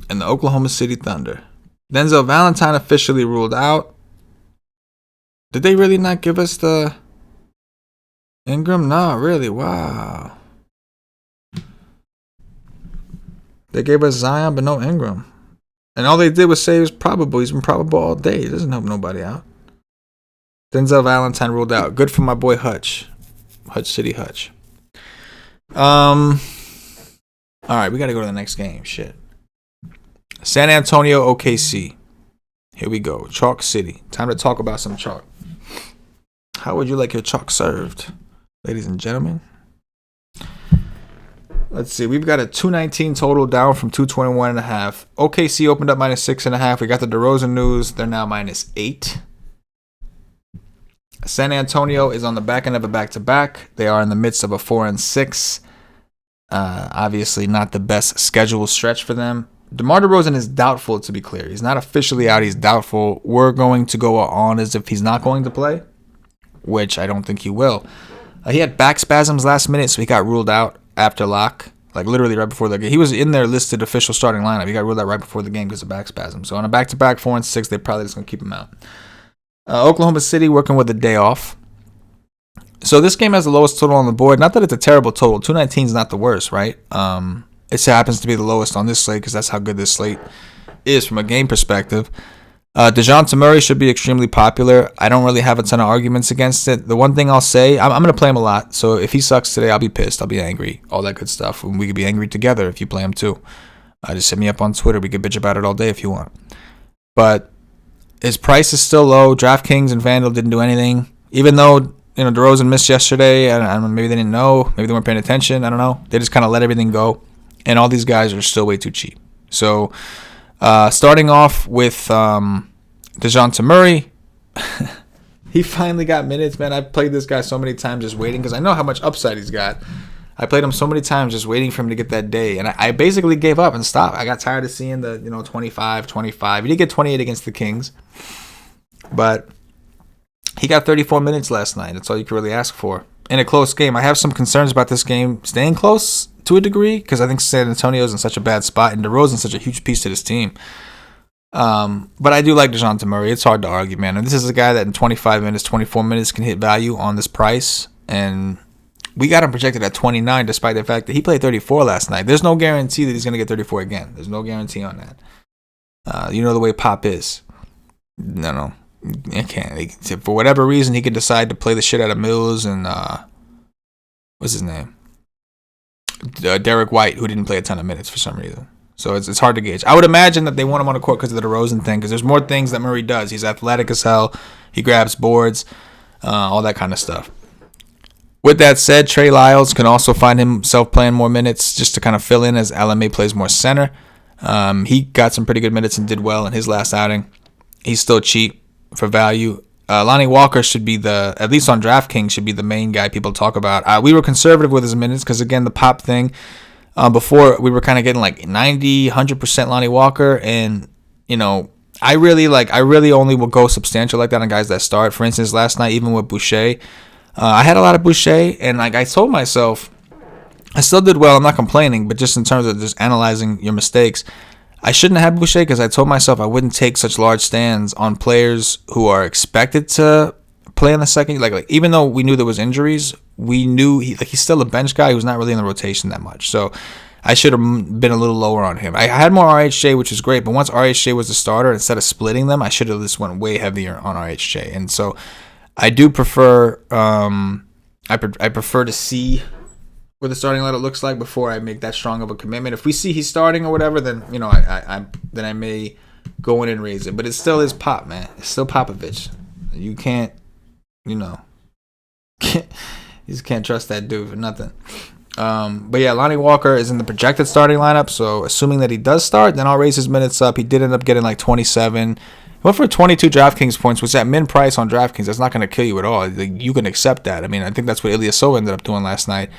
and the Oklahoma City Thunder. Denzel Valentine officially ruled out. Did they really not give us the Ingram? No, really. Wow. They gave us Zion, but no Ingram. And all they did was say he was probable. He's been probable all day. He doesn't help nobody out. Denzel Valentine ruled out. Good for my boy Hutch. Hutch City Hutch. All right, we got to go to the next game. Shit. San Antonio OKC. Here we go. Chalk City. Time to talk about some chalk. How would you like your chalk served, ladies and gentlemen? Let's see. We've got a 219 total, down from 221.5. OKC opened up -6.5. We got the DeRozan news. They're now -8. San Antonio is on the back end of a back-to-back. They are in the midst of a 4-6. Obviously not the best schedule stretch for them. DeMar DeRozan is doubtful, to be clear. He's not officially out. He's doubtful. We're going to go on as if he's not going to play, which I don't think he will. He had back spasms last minute, so he got ruled out after lock. Like literally right before the game. He was in their listed official starting lineup. He got ruled out right before the game because of back spasms. So on a back-to-back 4-6, they're probably just going to keep him out. Oklahoma City working with a day off. So this game has the lowest total on the board. Not that it's a terrible total. 219 is not the worst, right? It happens to be the lowest on this slate because that's how good this slate is from a game perspective. DeJounte Murray should be extremely popular. I don't really have a ton of arguments against it. The one thing I'll say, I'm going to play him a lot. So if he sucks today, I'll be pissed. I'll be angry. All that good stuff. And we could be angry together if you play him too. Just hit me up on Twitter. We could bitch about it all day if you want. But his price is still low. DraftKings and FanDuel didn't do anything. Even though DeRozan missed yesterday. I don't know, maybe they didn't know. Maybe they weren't paying attention. I don't know. They just kind of let everything go. And all these guys are still way too cheap. So starting off with DeJounte Murray. He finally got minutes, man. I've played this guy so many times just waiting because I know how much upside he's got. I played him so many times just waiting for him to get that day. And I basically gave up and stopped. I got tired of seeing the 25. He did get 28 against the Kings. But he got 34 minutes last night. That's all you could really ask for. In a close game. I have some concerns about this game staying close to a degree because I think San Antonio's in such a bad spot and DeRozan's such a huge piece to this team. But I do like DeJounte Murray. It's hard to argue, man. And this is a guy that in 25 minutes, 24 minutes can hit value on this price. And we got him projected at 29 despite the fact that he played 34 last night. There's no guarantee that he's going to get 34 again. There's no guarantee on that. You know the way Pop is. No. It can't. For whatever reason, he could decide to play the shit out of Mills and what's his name? Derek White, who didn't play a ton of minutes for some reason. So it's hard to gauge. I would imagine that they want him on the court because of the DeRozan thing, because there's more things that Murray does. He's athletic as hell. He grabs boards, all that kind of stuff. With that said, Trey Lyles can also find himself playing more minutes just to kind of fill in as LMA plays more center. He got some pretty good minutes and did well in his last outing. he's still cheap for value. Lonnie Walker should be at least on DraftKings, should be the main guy people talk about. We were conservative with his minutes because, again, the pop thing. Before, we were kind of getting like 90, 100% Lonnie Walker. And, I really only will go substantial like that on guys that start. For instance, last night, even with Boucher, I had a lot of Boucher. And, I told myself, I still did well. I'm not complaining. But just in terms of just analyzing your mistakes, I shouldn't have Boucher because I told myself I wouldn't take such large stands on players who are expected to play in the second. Like even though we knew there was injuries, we knew he's still a bench guy who's not really in the rotation that much. So I should have been a little lower on him. I had more RHJ, which is great, but once RHJ was the starter, instead of splitting them, I should have just went way heavier on RHJ. And so I do prefer. I prefer to see what the starting lineup looks like before I make that strong of a commitment. If we see he's starting or whatever, then I may go in and raise it. But it still is Pop, man. It's still Popovich. You can't, you just can't trust that dude for nothing. But yeah, Lonnie Walker is in the projected starting lineup. So assuming that he does start, then I'll raise his minutes up. He did end up getting like 27. He went for 22 DraftKings points, which at min price on DraftKings, that's not going to kill you at all. You can accept that. I mean, I think that's what Ilyasova ended up doing last night.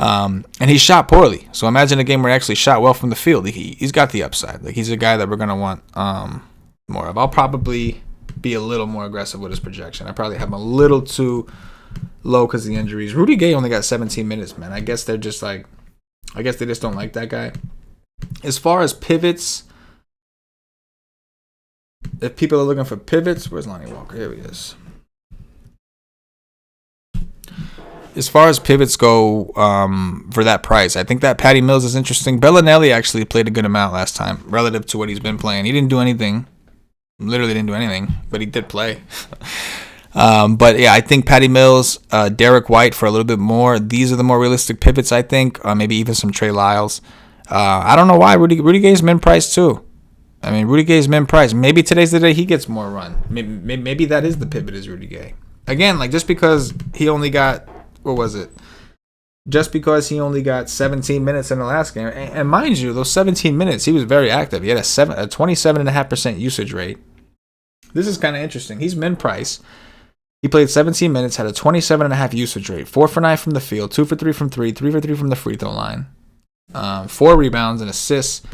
And he shot poorly. So imagine a game where he actually shot well from the field. He's got the upside. Like, he's a guy that we're going to want more of. I'll probably be a little more aggressive with his projection. I probably have him a little too low because of the injuries. Rudy Gay only got 17 minutes, man. I guess they just don't like that guy. As far as pivots, if people are looking for pivots, where's Lonnie Walker? Here he is. As far as pivots go, for that price, I think that Patty Mills is interesting. Bellinelli actually played a good amount last time relative to what he's been playing. He didn't do anything. Literally didn't do anything, but he did play. But yeah, I think Patty Mills, Derek White for a little bit more. These are the more realistic pivots, I think. Maybe even some Trey Lyles. I don't know why. Rudy Gay's min price too. I mean, Rudy Gay's min price. Maybe today's the day he gets more run. Maybe that is the pivot is Rudy Gay. Again, like just because he only got, what was it? Just because he only got 17 minutes in the last game. And mind you, those 17 minutes, he was very active. He had a 27.5% usage rate. This is kind of interesting. He's min price. He played 17 minutes, had a 27.5 usage rate, 4 for 9 from the field, 2 for 3 from 3, 3 for 3 from the free throw line, 4 rebounds and assists.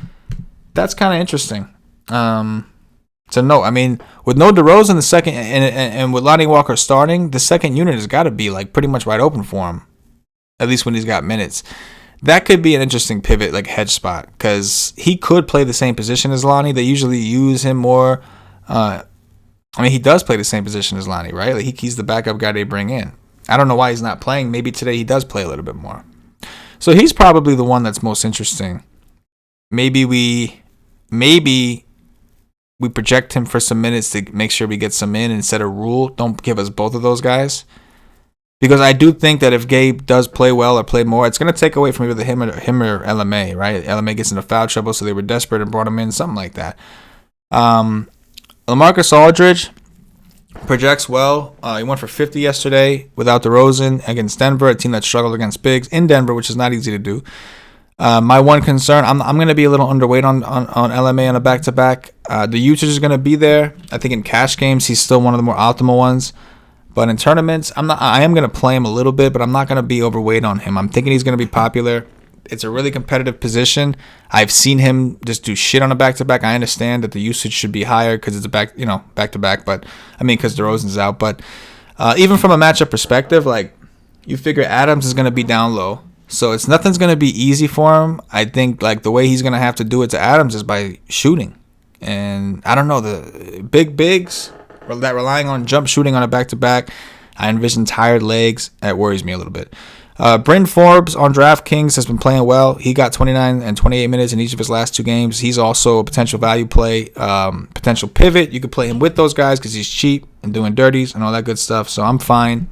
That's kind of interesting to note. I mean, with no DeRozan in the second and with Lonnie Walker starting, the second unit has got to be like pretty much wide open for him, at least when he's got minutes. That could be an interesting pivot, like hedge spot, because he could play the same position as Lonnie. They usually use him more. I mean, he does play the same position as Lonnie, right? Like he's the backup guy they bring in. I don't know why he's not playing. Maybe today he does play a little bit more. So he's probably the one that's most interesting. Maybe we project him for some minutes to make sure we get some in instead of Rule. Don't give us both of those guys. Because I do think that if Gabe does play well or play more, it's going to take away from either him or LMA, right? LMA gets into foul trouble, so they were desperate and brought him in, something like that. LaMarcus Aldridge projects well. He went for 50 yesterday without DeRozan against Denver, a team that struggled against bigs in Denver, which is not easy to do. My one concern, I'm going to be a little underweight on LMA on a back-to-back. The usage is going to be there. I think in cash games, he's still one of the more optimal ones. But in tournaments, I am going to play him a little bit, but I'm not going to be overweight on him. I'm thinking he's going to be popular. It's a really competitive position. I've seen him just do shit on a back-to-back. I understand that the usage should be higher because it's a back-to-back. But I mean, because DeRozan's out. But even from a matchup perspective, like you figure Adams is going to be down low, so nothing's going to be easy for him. I think like the way he's going to have to do it to Adams is by shooting, and I don't know, the big bigs that relying on jump shooting on a back-to-back. I envision tired legs. That worries me a little bit. Bryn Forbes on DraftKings has been playing well. He got 29 and 28 minutes in each of his last 2 games. He's also a potential value play, potential pivot. You could play him with those guys because he's cheap and doing dirties and all that good stuff. So I'm fine.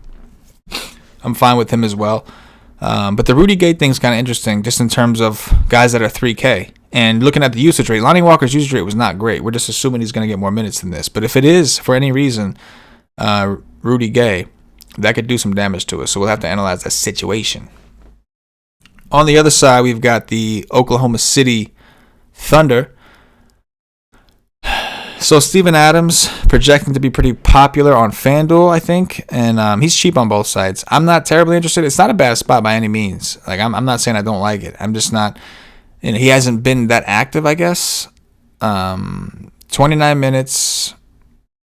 I'm fine with him as well. But the Rudy Gay thing is kind of interesting just in terms of guys that are 3K. And looking at the usage rate, Lonnie Walker's usage rate was not great. We're just assuming he's going to get more minutes than this. But if it is, for any reason, Rudy Gay, that could do some damage to us, so we'll have to analyze that situation. On the other side, we've got the Oklahoma City Thunder. So Steven Adams projecting to be pretty popular on FanDuel, I think, and he's cheap on both sides. I'm not terribly interested. It's not a bad spot by any means. Like I'm not saying I don't like it. I'm just not. He hasn't been that active, I guess. 29 minutes.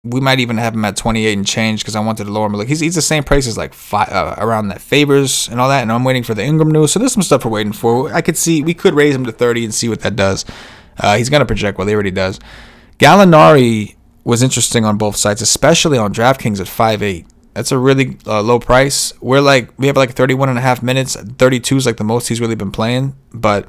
We might even have him at 28 and change because I wanted to lower him. Like he's the same price as like around that Favors and all that. And I'm waiting for the Ingram news. So there's some stuff we're waiting for. We could raise him to 30 and see what that does. He's gonna project well. He already does. Gallinari was interesting on both sides, especially on DraftKings at 5.8. That's a really low price. We have like 31 and a half minutes. 32 is like the most he's really been playing. But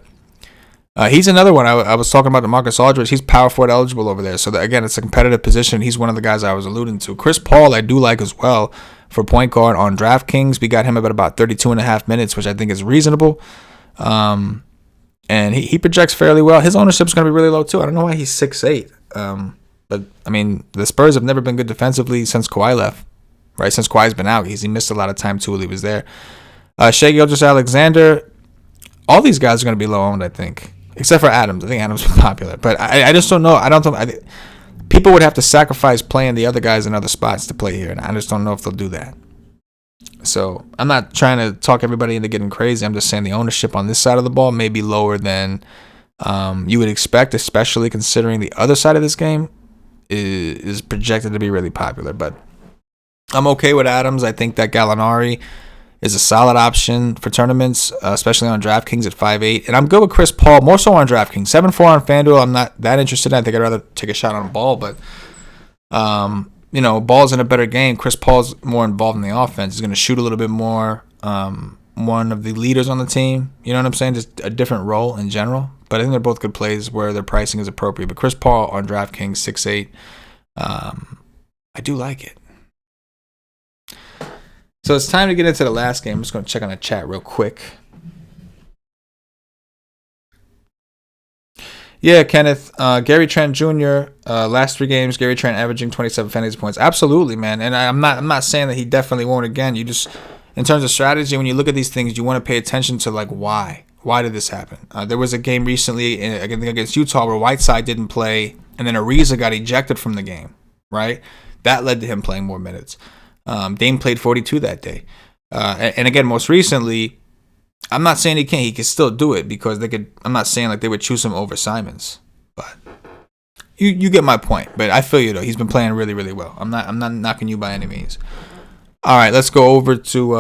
he's another one. I was talking about DeMarcus Aldridge. He's power forward eligible over there. So again, it's a competitive position. He's one of the guys I was alluding to. Chris Paul, I do like as well for point guard on DraftKings. We got him at about 32 and a half minutes, which I think is reasonable. And he projects fairly well. His ownership is going to be really low too. I don't know why he's 6'8". But I mean, the Spurs have never been good defensively since Kawhi left, right? Since Kawhi's been out, he missed a lot of time too while he was there. Shai Gilgeous-Alexander, all these guys are going to be low owned, I think, except for Adams. I think Adams was popular, but I just don't know. People would have to sacrifice playing the other guys in other spots to play here, and I just don't know if they'll do that. So I'm not trying to talk everybody into getting crazy. I'm just saying the ownership on this side of the ball may be lower than you would expect, especially considering the other side of this game is projected to be really popular. But I'm okay with Adams. I think that Gallinari is a solid option for tournaments, especially on DraftKings at 5.8. And I'm good with Chris Paul, more so on DraftKings. 7.4 on FanDuel, I'm not that interested in. I think I'd rather take a shot on Ball. But, Ball's in a better game. Chris Paul's more involved in the offense. He's going to shoot a little bit more. One of the leaders on the team. You know what I'm saying? Just a different role in general. But I think they're both good plays where their pricing is appropriate. But Chris Paul on DraftKings, 6.8. I do like it. So it's time to get into the last game. I'm just going to check on the chat real quick. Yeah, Kenneth. Gary Trent Jr., last 3 games, Gary Trent averaging 27 fantasy points. Absolutely, man. And I'm not saying that he definitely won't again. You just, in terms of strategy, when you look at these things, you want to pay attention to like why. Why did this happen? There was a game recently against Utah where Whiteside didn't play, and then Ariza got ejected from the game, right? That led to him playing more minutes. Dame played 42 that day. And again, most recently, I'm not saying he can't. He could still do it because they could. I'm not saying like they would choose him over Simons, but you get my point. But I feel you though. He's been playing really, really well. I'm not knocking you by any means. All right, let's go over to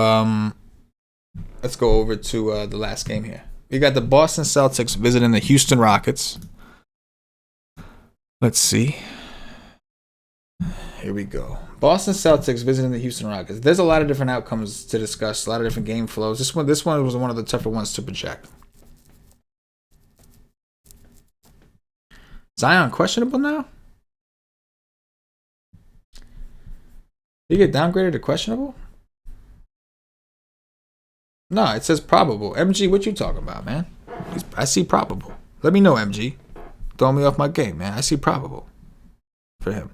the last game here. We got the Boston Celtics visiting the Houston Rockets. Let's see. Here we go. Boston Celtics visiting the Houston Rockets. There's a lot of different outcomes to discuss, a lot of different game flows. This one was one of the tougher ones to project. Zion questionable now? Did he get downgraded to questionable? No, it says probable. MG, what you talking about, man? I see probable. Let me know, MG. Throw me off my game, man. I see probable for him.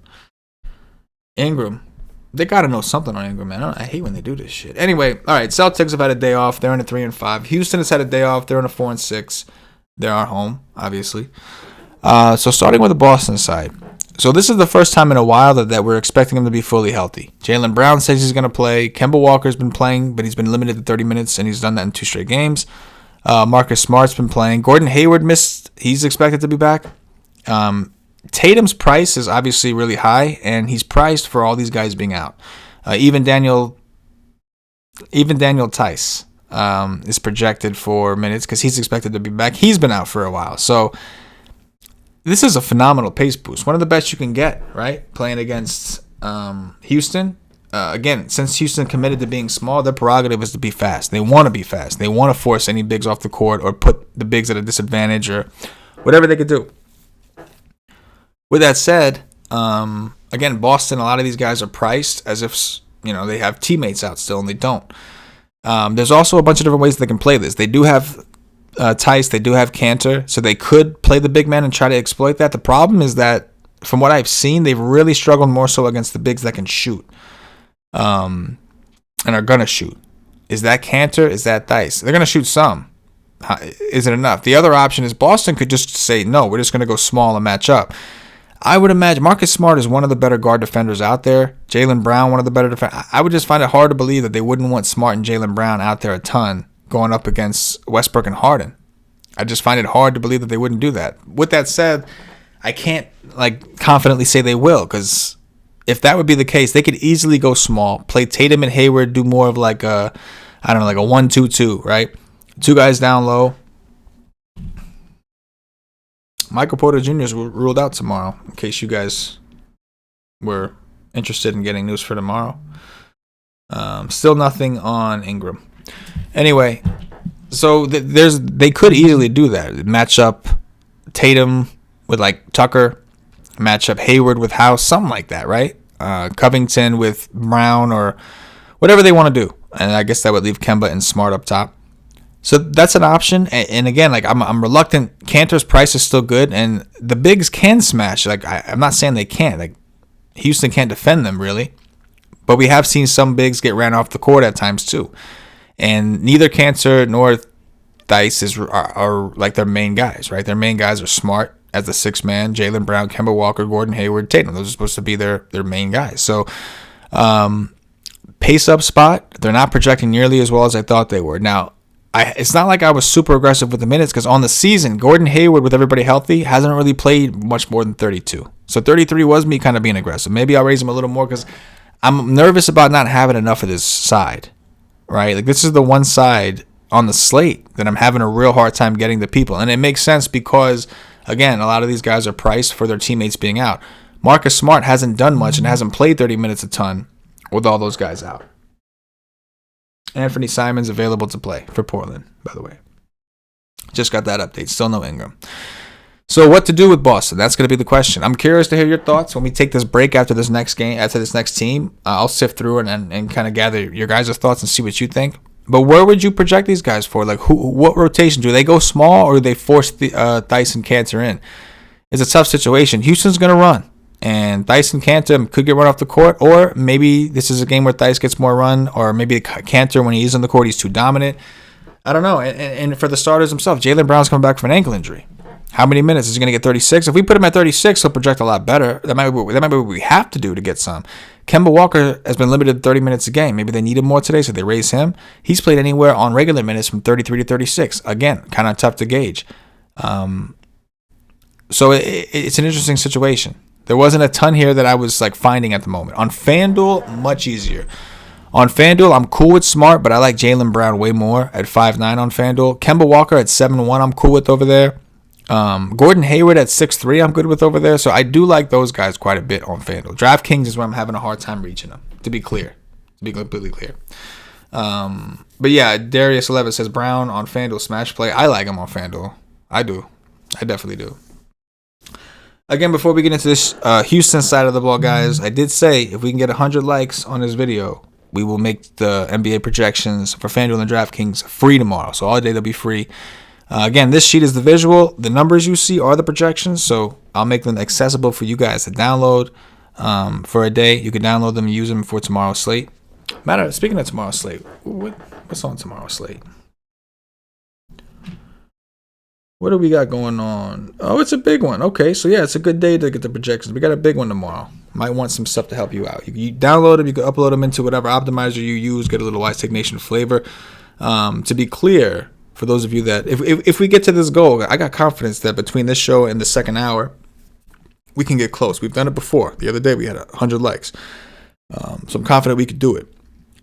Ingram. They got to know something on Ingram, man. I hate when they do this shit. Anyway, all right. Celtics have had a day off. They're in a 3-5. Houston has had a day off. They're in a 4-6. They're at home, obviously. So starting with the Boston side. So this is the first time in a while that we're expecting him to be fully healthy. Jaylen Brown says he's going to play. Kemba Walker's been playing, but he's been limited to 30 minutes, and he's done that in 2 straight games. Marcus Smart's been playing. Gordon Hayward missed. He's expected to be back. Tatum's price is obviously really high, and he's priced for all these guys being out. Even Daniel Tice is projected for minutes because he's expected to be back. He's been out for a while. So this is a phenomenal pace boost. One of the best you can get, right? Playing against Houston. Again, since Houston committed to being small, their prerogative is to be fast. They want to be fast. They want to force any bigs off the court or put the bigs at a disadvantage or whatever they could do. With that said, again, Boston, a lot of these guys are priced as if, they have teammates out still, and they don't. There's also a bunch of different ways they can play this. They do have Tice, they do have Cantor, so they could play the big man and try to exploit that. The problem is that, from what I've seen, they've really struggled more so against the bigs that can shoot and are going to shoot. Is that Cantor? Is that Tice? They're going to shoot some. Is it enough? The other option is Boston could just say, no, we're just going to go small and match up. I would imagine Marcus Smart is one of the better guard defenders out there. Jaylen Brown, one of the better defenders. I would just find it hard to believe that they wouldn't want Smart and Jaylen Brown out there a ton going up against Westbrook and Harden. I just find it hard to believe that they wouldn't do that. With that said, I can't confidently say they will, because if that would be the case, they could easily go small, play Tatum and Hayward, do more of like a 1-2-2, right? Two guys down low. Michael Porter Jr. is ruled out tomorrow, in case you guys were interested in getting news for tomorrow. Still nothing on Ingram. Anyway, so they could easily do that. Match up Tatum with Tucker, match up Hayward with House, something like that, right? Covington with Brown, or whatever they want to do. And I guess that would leave Kemba and Smart up top. So that's an option. And again, I'm reluctant. Cantor's price is still good, and the bigs can smash. I'm not saying they can't. Houston can't defend them really, but we have seen some bigs get ran off the court at times too. And neither Cantor nor Theis are like their main guys, right? Their main guys are Smart as the sixth man, Jaylen Brown, Kemba Walker, Gordon Hayward, Tatum. Those are supposed to be their main guys. So pace up spot, they're not projecting nearly as well as I thought they were. Now, it's not like I was super aggressive with the minutes, because on the season, Gordon Hayward, with everybody healthy, hasn't really played much more than 32. So 33 was me kind of being aggressive. Maybe I'll raise him a little more, because I'm nervous about not having enough of this side, right? This is the one side on the slate that I'm having a real hard time getting the people. And it makes sense because, again, a lot of these guys are priced for their teammates being out. Marcus Smart hasn't done much and hasn't played 30 minutes a ton with all those guys out. Anthony Simons available to play for Portland, by the way. Just got that update. Still no Ingram. So what to do with Boston? That's going to be the question. I'm curious to hear your thoughts when we take this break after this next game, after this next team. I'll sift through it and kind of gather your guys' thoughts and see what you think. But where would you project these guys for? What rotation? Do they go small, or do they force Theis and Cantor in? It's a tough situation. Houston's going to run, and Theis and Cantor could get run off the court, or maybe this is a game where Theis gets more run, or maybe Cantor, when he is on the court, he's too dominant. I don't know. And for the starters themselves, Jaylen Brown's coming back from an ankle injury. How many minutes is he going to get? 36. If we put him at 36, he'll project a lot better. That might be what we have to do to get some. Kemba Walker has been limited to 30 minutes a game. Maybe they need him more today, so they raise him. He's played anywhere on regular minutes from 33 to 36. Again, kind of tough to gauge. So it's an interesting situation. There wasn't a ton here that I was finding at the moment. On FanDuel, much easier. On FanDuel, I'm cool with Smart, but I like Jaylen Brown way more at 5'9" on FanDuel. Kemba Walker at 7'1", I'm cool with over there. Gordon Hayward at 6'3", I'm good with over there. So I do like those guys quite a bit on FanDuel. DraftKings is where I'm having a hard time reaching them, to be completely clear. But yeah, Darius Levitt says Brown on FanDuel smash play. I like him on FanDuel. I do. I definitely do. Again, before we get into this Houston side of the ball, guys, I did say if we can get 100 likes on this video, we will make the NBA projections for FanDuel and DraftKings free tomorrow. So all day they'll be free. Again, this sheet is the visual. The numbers you see are the projections, so I'll make them accessible for you guys to download for a day. You can download them and use them for tomorrow's slate. Speaking of tomorrow's slate, what's on tomorrow's slate? What do we got going on? Oh, it's a big one. Okay, so yeah, it's a good day to get the projections. We got a big one tomorrow. Might want some stuff to help you out. You download them, you can upload them into whatever optimizer you use, get a little WiseTake Nation flavor. To be clear, for those of you that, if we get to this goal, I got confidence that between this show and the second hour, we can get close. We've done it before. The other day we had 100 likes. So I'm confident we could do it.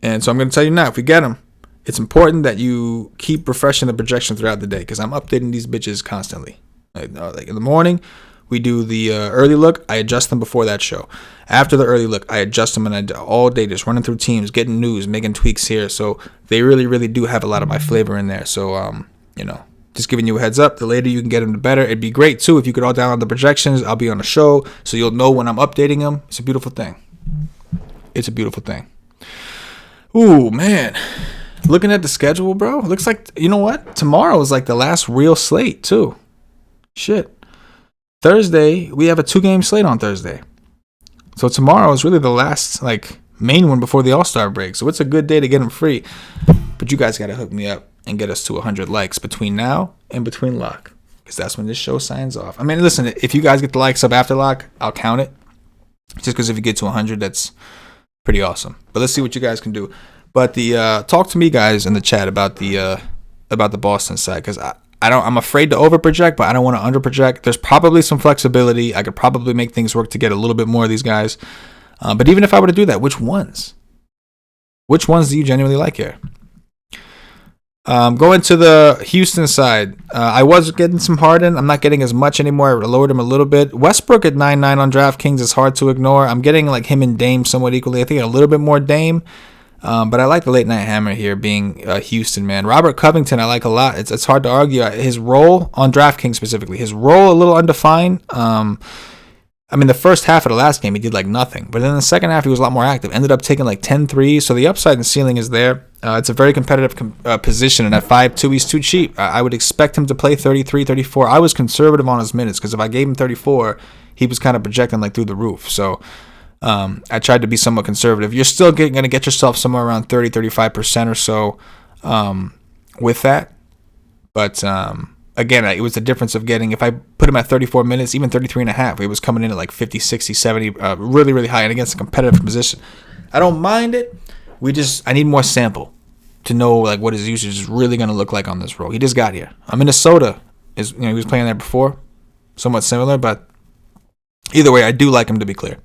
And so I'm going to tell you now, if we get them, it's important that you keep refreshing the projection throughout the day, because I'm updating these bitches constantly. In the morning, we do the early look. I adjust them before that show. After the early look, I adjust them, and I do all day just running through teams, getting news, making tweaks here. So they really, really do have a lot of my flavor in there. So, just giving you a heads up. The later you can get them, the better. It'd be great, too, if you could all download the projections. I'll be on the show, so you'll know when I'm updating them. It's a beautiful thing. It's a beautiful thing. Ooh, man. Looking at the schedule, bro, looks like, you know what? Tomorrow is the last real slate, too. Shit. Thursday, we have a 2-game slate on Thursday. So tomorrow is really the last, main one before the All-Star break. So it's a good day to get them free. But you guys got to hook me up and get us to 100 likes between now and between lock. because that's when this show signs off. I mean, listen, if you guys get the likes up after lock, I'll count it. Just because if you get to 100, that's pretty awesome. But let's see what you guys can do. But the talk to me, guys, in the chat about the Boston side, because I'm afraid to over project, but I don't want to under project. There's probably some flexibility. I could probably make things work to get a little bit more of these guys. But even if I were to do that, which ones? Which ones do you genuinely like here? Going to the Houston side, I was getting some Harden. I'm not getting as much anymore. I lowered him a little bit. Westbrook at 9.9 on DraftKings is hard to ignore. I'm getting like him and Dame somewhat equally. I think a little bit more Dame. But I like the late night hammer here being Houston, man. Robert Covington, I like a lot. It's hard to argue. His role on DraftKings specifically, his role a little undefined. I mean, the first half of the last game, he did like nothing. But then in the second half, he was a lot more active. Ended up taking like 10 threes. So the upside and ceiling is there. It's a very competitive position. And at 5'2", he's too cheap. I would expect him to play 33, 34. I was conservative on his minutes because if I gave him 34, he was kind of projecting like through the roof. So I tried to be somewhat conservative. You're still going to get yourself somewhere around 30, 35% or so with that. But again, it was the difference of getting, if I put him at 34 minutes, even 33 and a half, he was coming in at like 50, 60, 70, really, really high and against a competitive position. I don't mind it. I need more sample to know like what his usage is really going to look like on this role. He just got here. Minnesota he was playing there before, somewhat similar, but either way, I do like him, to be clear.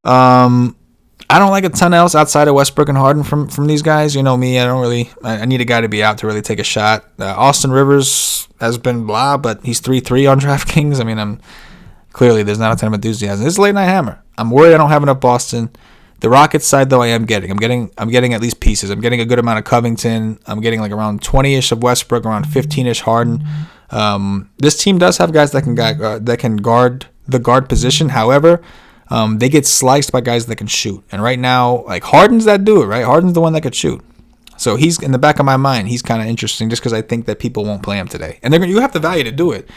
I don't like a ton else outside of Westbrook and Harden from these guys. You know me, I need a guy to be out to really take a shot. Austin Rivers has been blah, but he's 3-3 on DraftKings. I mean, clearly there's not a ton of enthusiasm. This is a late night hammer. I'm worried I don't have enough Boston. The Rockets side, though, I'm getting at least pieces. I'm getting a good amount of Covington. I'm getting like around 20-ish of Westbrook, around 15-ish Harden. This team does have guys that can guard the guard position. However, they get sliced by guys that can shoot. And right now, like Harden's that dude, right? Harden's the one that could shoot. So he's in the back of my mind. He's kind of interesting just because I think that people won't play him today. And you have the value to do it.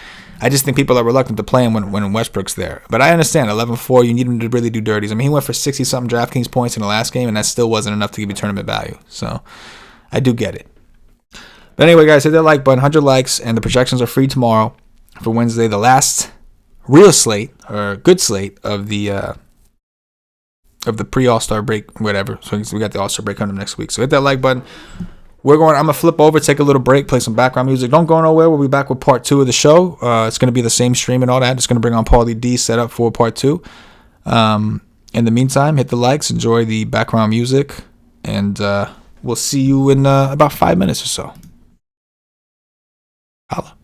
I just think people are reluctant to play him when Westbrook's there. But I understand, 11-4, you need him to really do dirties. I mean, he went for 60-something DraftKings points in the last game, and that still wasn't enough to give you tournament value. So I do get it. But anyway, guys, hit that like button, 100 likes, and the projections are free tomorrow for Wednesday, the last real slate, or good slate, of the pre-All-Star break, whatever. So we got the All-Star break coming next week. So hit that like button. I'm going to flip over, take a little break, play some background music. Don't go nowhere. We'll be back with part 2 of the show. It's going to be the same stream and all that. Just going to bring on Paulie D set up for part 2. In the meantime, hit the likes, enjoy the background music, and we'll see you in about 5 minutes or so. Holla.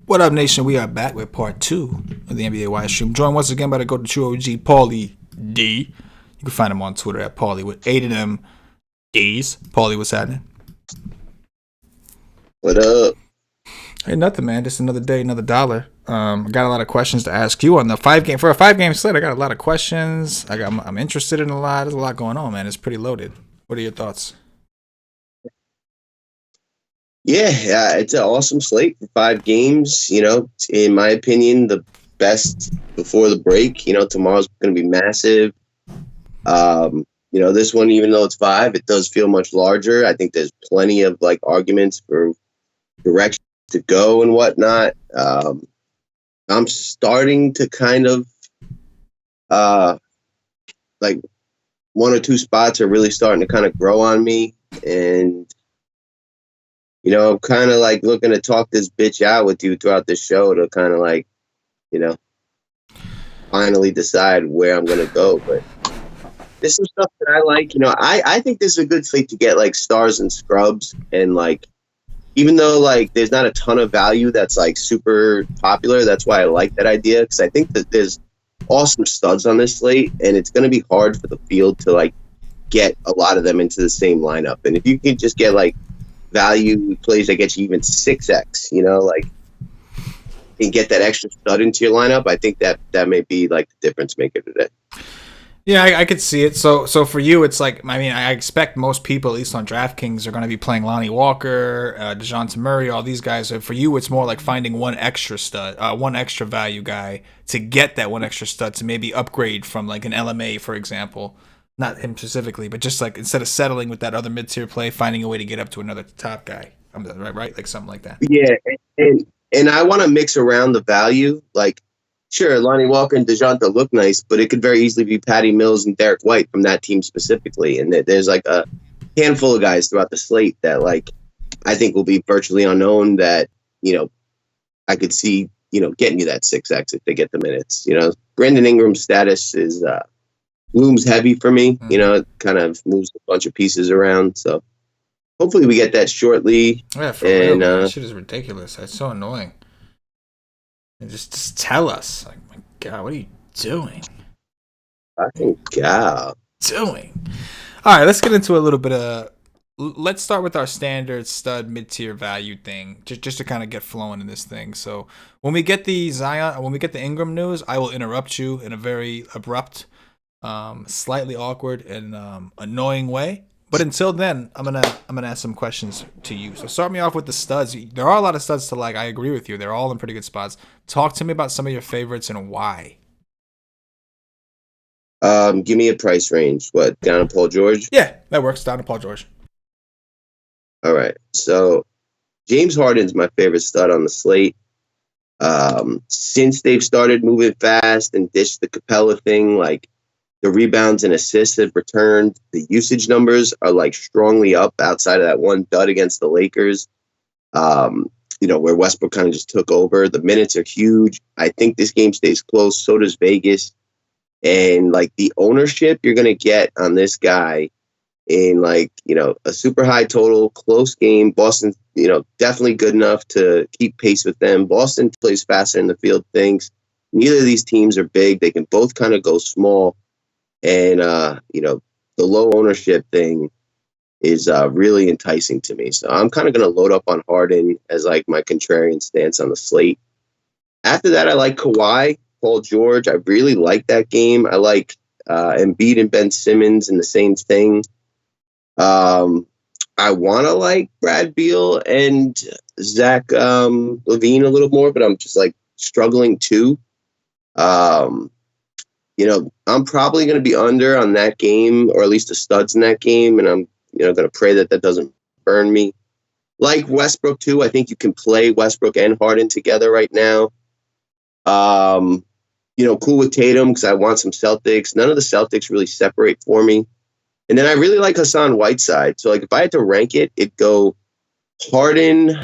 What up, nation? We are back with part 2 of the NBA Wise stream. Joined once again by the go-to OG, Paulie D. You can find him on Twitter at Paulie with 8 of them D's. Paulie, what's happening? What up? Hey, nothing, man. Just another day, another dollar. I got a lot of questions to ask you on the 5-game for a 5-game slate. I got a lot of questions. I'm interested in a lot. There's a lot going on, man. It's pretty loaded. What are your thoughts? Yeah, it's an awesome slate for 5 games. You know, in my opinion, the best before the break. You know, tomorrow's going to be massive. You know, this one, even though it's 5, it does feel much larger. I think there's plenty of arguments for direction to go and whatnot. I'm starting to kind of one or two spots are really starting to kind of grow on me, and I'm kind of like looking to talk this bitch out with you throughout the show to kind of like, you know, finally decide where I'm gonna go. But there's some stuff that I like. I think this is a good slate to get like stars and scrubs, and like even though like there's not a ton of value that's like super popular, that's why I like that idea, because I think that there's awesome studs on this slate, and it's going to be hard for the field to like get a lot of them into the same lineup. And if you can just get like value plays that get you even 6x, like and get that extra stud into your lineup, I think that may be like the difference maker today. Yeah, I could see it. So for you, it's like, I mean, I expect most people, at least on DraftKings, are going to be playing Lonnie Walker, DeJounte Murray, all these guys. So for you, it's more like finding one extra stud, one extra value guy to get that one extra stud to maybe upgrade from like an LMA, for example. Not him specifically, but just like instead of settling with that other mid-tier play, finding a way to get up to another top guy. Right? Like something like that. Yeah, and I want to mix around the value. Like, sure, Lonnie Walker and DeJounte look nice, but it could very easily be Patty Mills and Derek White from that team specifically. And there's like a handful of guys throughout the slate that like I think will be virtually unknown that, I could see, getting you that 6x if they get the minutes. Brandon Ingram's status is looms heavy for me. It kind of moves a bunch of pieces around. So hopefully we get that shortly. Yeah, for real. That shit is ridiculous. That's so annoying. And just tell us. Like, my God, what are you doing? Fucking God. Doing. All right, let's get into a little bit of. Let's start with our standard stud mid-tier value thing, just to kind of get flowing in this thing. So when we get the Ingram news, I will interrupt you in a very abrupt, slightly awkward and annoying way. But until then, I'm gonna ask some questions to you. So start me off with the studs. There are a lot of studs to like. I agree with you. They're all in pretty good spots. Talk to me about some of your favorites and why. Give me a price range. What, down to Paul George? Yeah, that works. Down to Paul George. All right. So James Harden's my favorite stud on the slate. Since they've started moving fast and dished the Capella thing, like the rebounds and assists have returned. The usage numbers are like strongly up outside of that one dud against the Lakers. Where Westbrook kind of just took over. The minutes are huge. I think this game stays close. So does Vegas. And like the ownership you're going to get on this guy in like, a super high total, close game. Boston, definitely good enough to keep pace with them. Boston plays faster in the field things. Neither of these teams are big. They can both kind of go small. And, the low ownership thing is really enticing to me. So I'm kind of going to load up on Harden as like my contrarian stance on the slate. After that, I like Kawhi, Paul George. I really like that game. I like Embiid and Ben Simmons in the same thing. I want to like Brad Beal and Zach LaVine a little more, but I'm just like struggling too. I'm probably going to be under on that game, or at least the studs in that game, and I'm going to pray that doesn't burn me. Like Westbrook too, I think you can play Westbrook and Harden together right now. Cool with Tatum because I want some Celtics. None of the Celtics really separate for me. And then I really like Hassan Whiteside. So like if I had to rank it, it'd go Harden,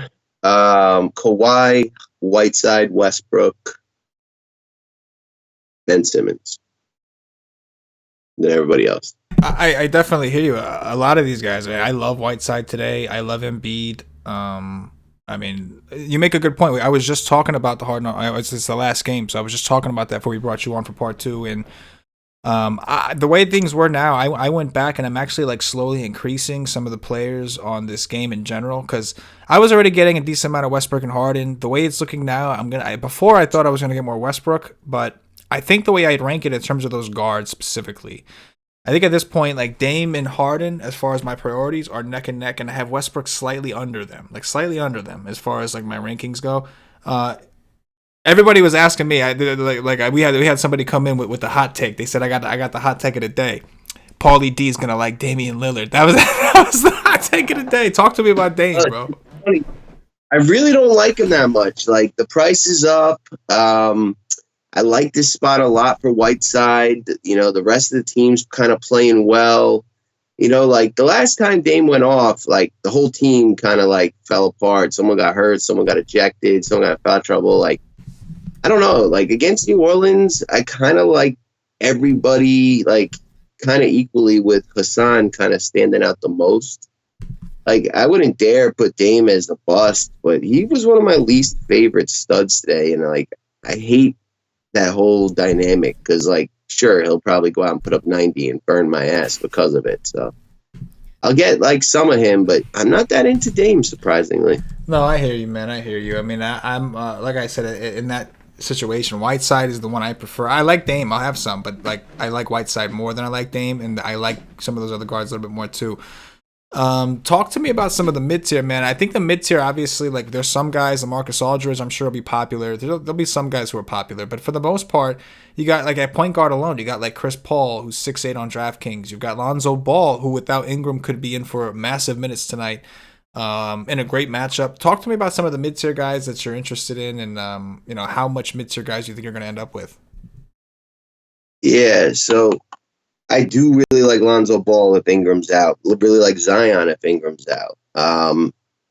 Kawhi, Whiteside, Westbrook, Ben Simmons, than everybody else. I definitely hear you. A lot of these guys. I love Whiteside today. I love Embiid. I mean, you make a good point. I was just talking about the Harden. It's the last game, so I was just talking about that before we brought you on for part two. And the way things were now, I went back and I'm actually like slowly increasing some of the players on this game in general, because I was already getting a decent amount of Westbrook and Harden. The way it's looking now, before I thought I was gonna get more Westbrook, but I think the way I'd rank it in terms of those guards specifically, I think at this point, like Dame and Harden, as far as my priorities, are neck and neck, and I have Westbrook slightly under them as far as like my rankings go. Everybody was asking me, we had somebody come in with the hot take. They said I got the hot take of the day. Paulie D is gonna like Damian Lillard. That was the hot take of the day. Talk to me about Dame, bro. I really don't like him that much. Like the price is up. I like this spot a lot for Whiteside. The rest of the team's kind of playing well. like the last time Dame went off, like the whole team kind of like fell apart. Someone got hurt, someone got ejected, someone got in foul trouble. Like, I don't know. Like against New Orleans, I kind of like everybody like kind of equally, with Hassan kind of standing out the most. Like I wouldn't dare put Dame as the bust, but he was one of my least favorite studs today, and like I hate that whole dynamic because like sure he'll probably go out and put up 90 and burn my ass because of it. So I'll get like some of him, but I'm not that into Dame, surprisingly. No, I hear you, man. I hear you. I mean, I'm like I said, in that situation, Whiteside is the one I prefer. I like Dame. I'll have some, but like I like Whiteside more than I like Dame, and I like some of those other guards a little bit more too. Talk to me about some of the mid tier, man. I think the mid tier, obviously, like there's some guys, LaMarcus Aldridge, I'm sure will be popular. There'll be some guys who are popular, but for the most part, you got like at point guard alone, you got like Chris Paul, who's 6'8" on DraftKings. You've got Lonzo Ball, who without Ingram could be in for massive minutes tonight. In a great matchup. Talk to me about some of the mid tier guys that you're interested in, and how much mid tier guys you think you're going to end up with. Yeah, so I do really like Lonzo Ball if Ingram's out. Really like Zion if Ingram's out.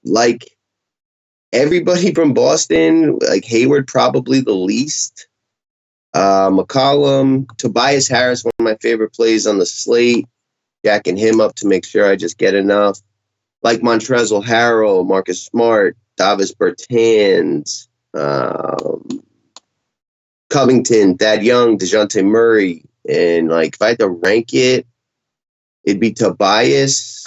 Like everybody from Boston, like Hayward probably the least. McCollum, Tobias Harris, one of my favorite plays on the slate. Jacking him up to make sure I just get enough. Like Montrezl Harrell, Marcus Smart, Davis Bertans, Covington, Thad Young, DeJounte Murray. And like if I had to rank it, it'd be Tobias,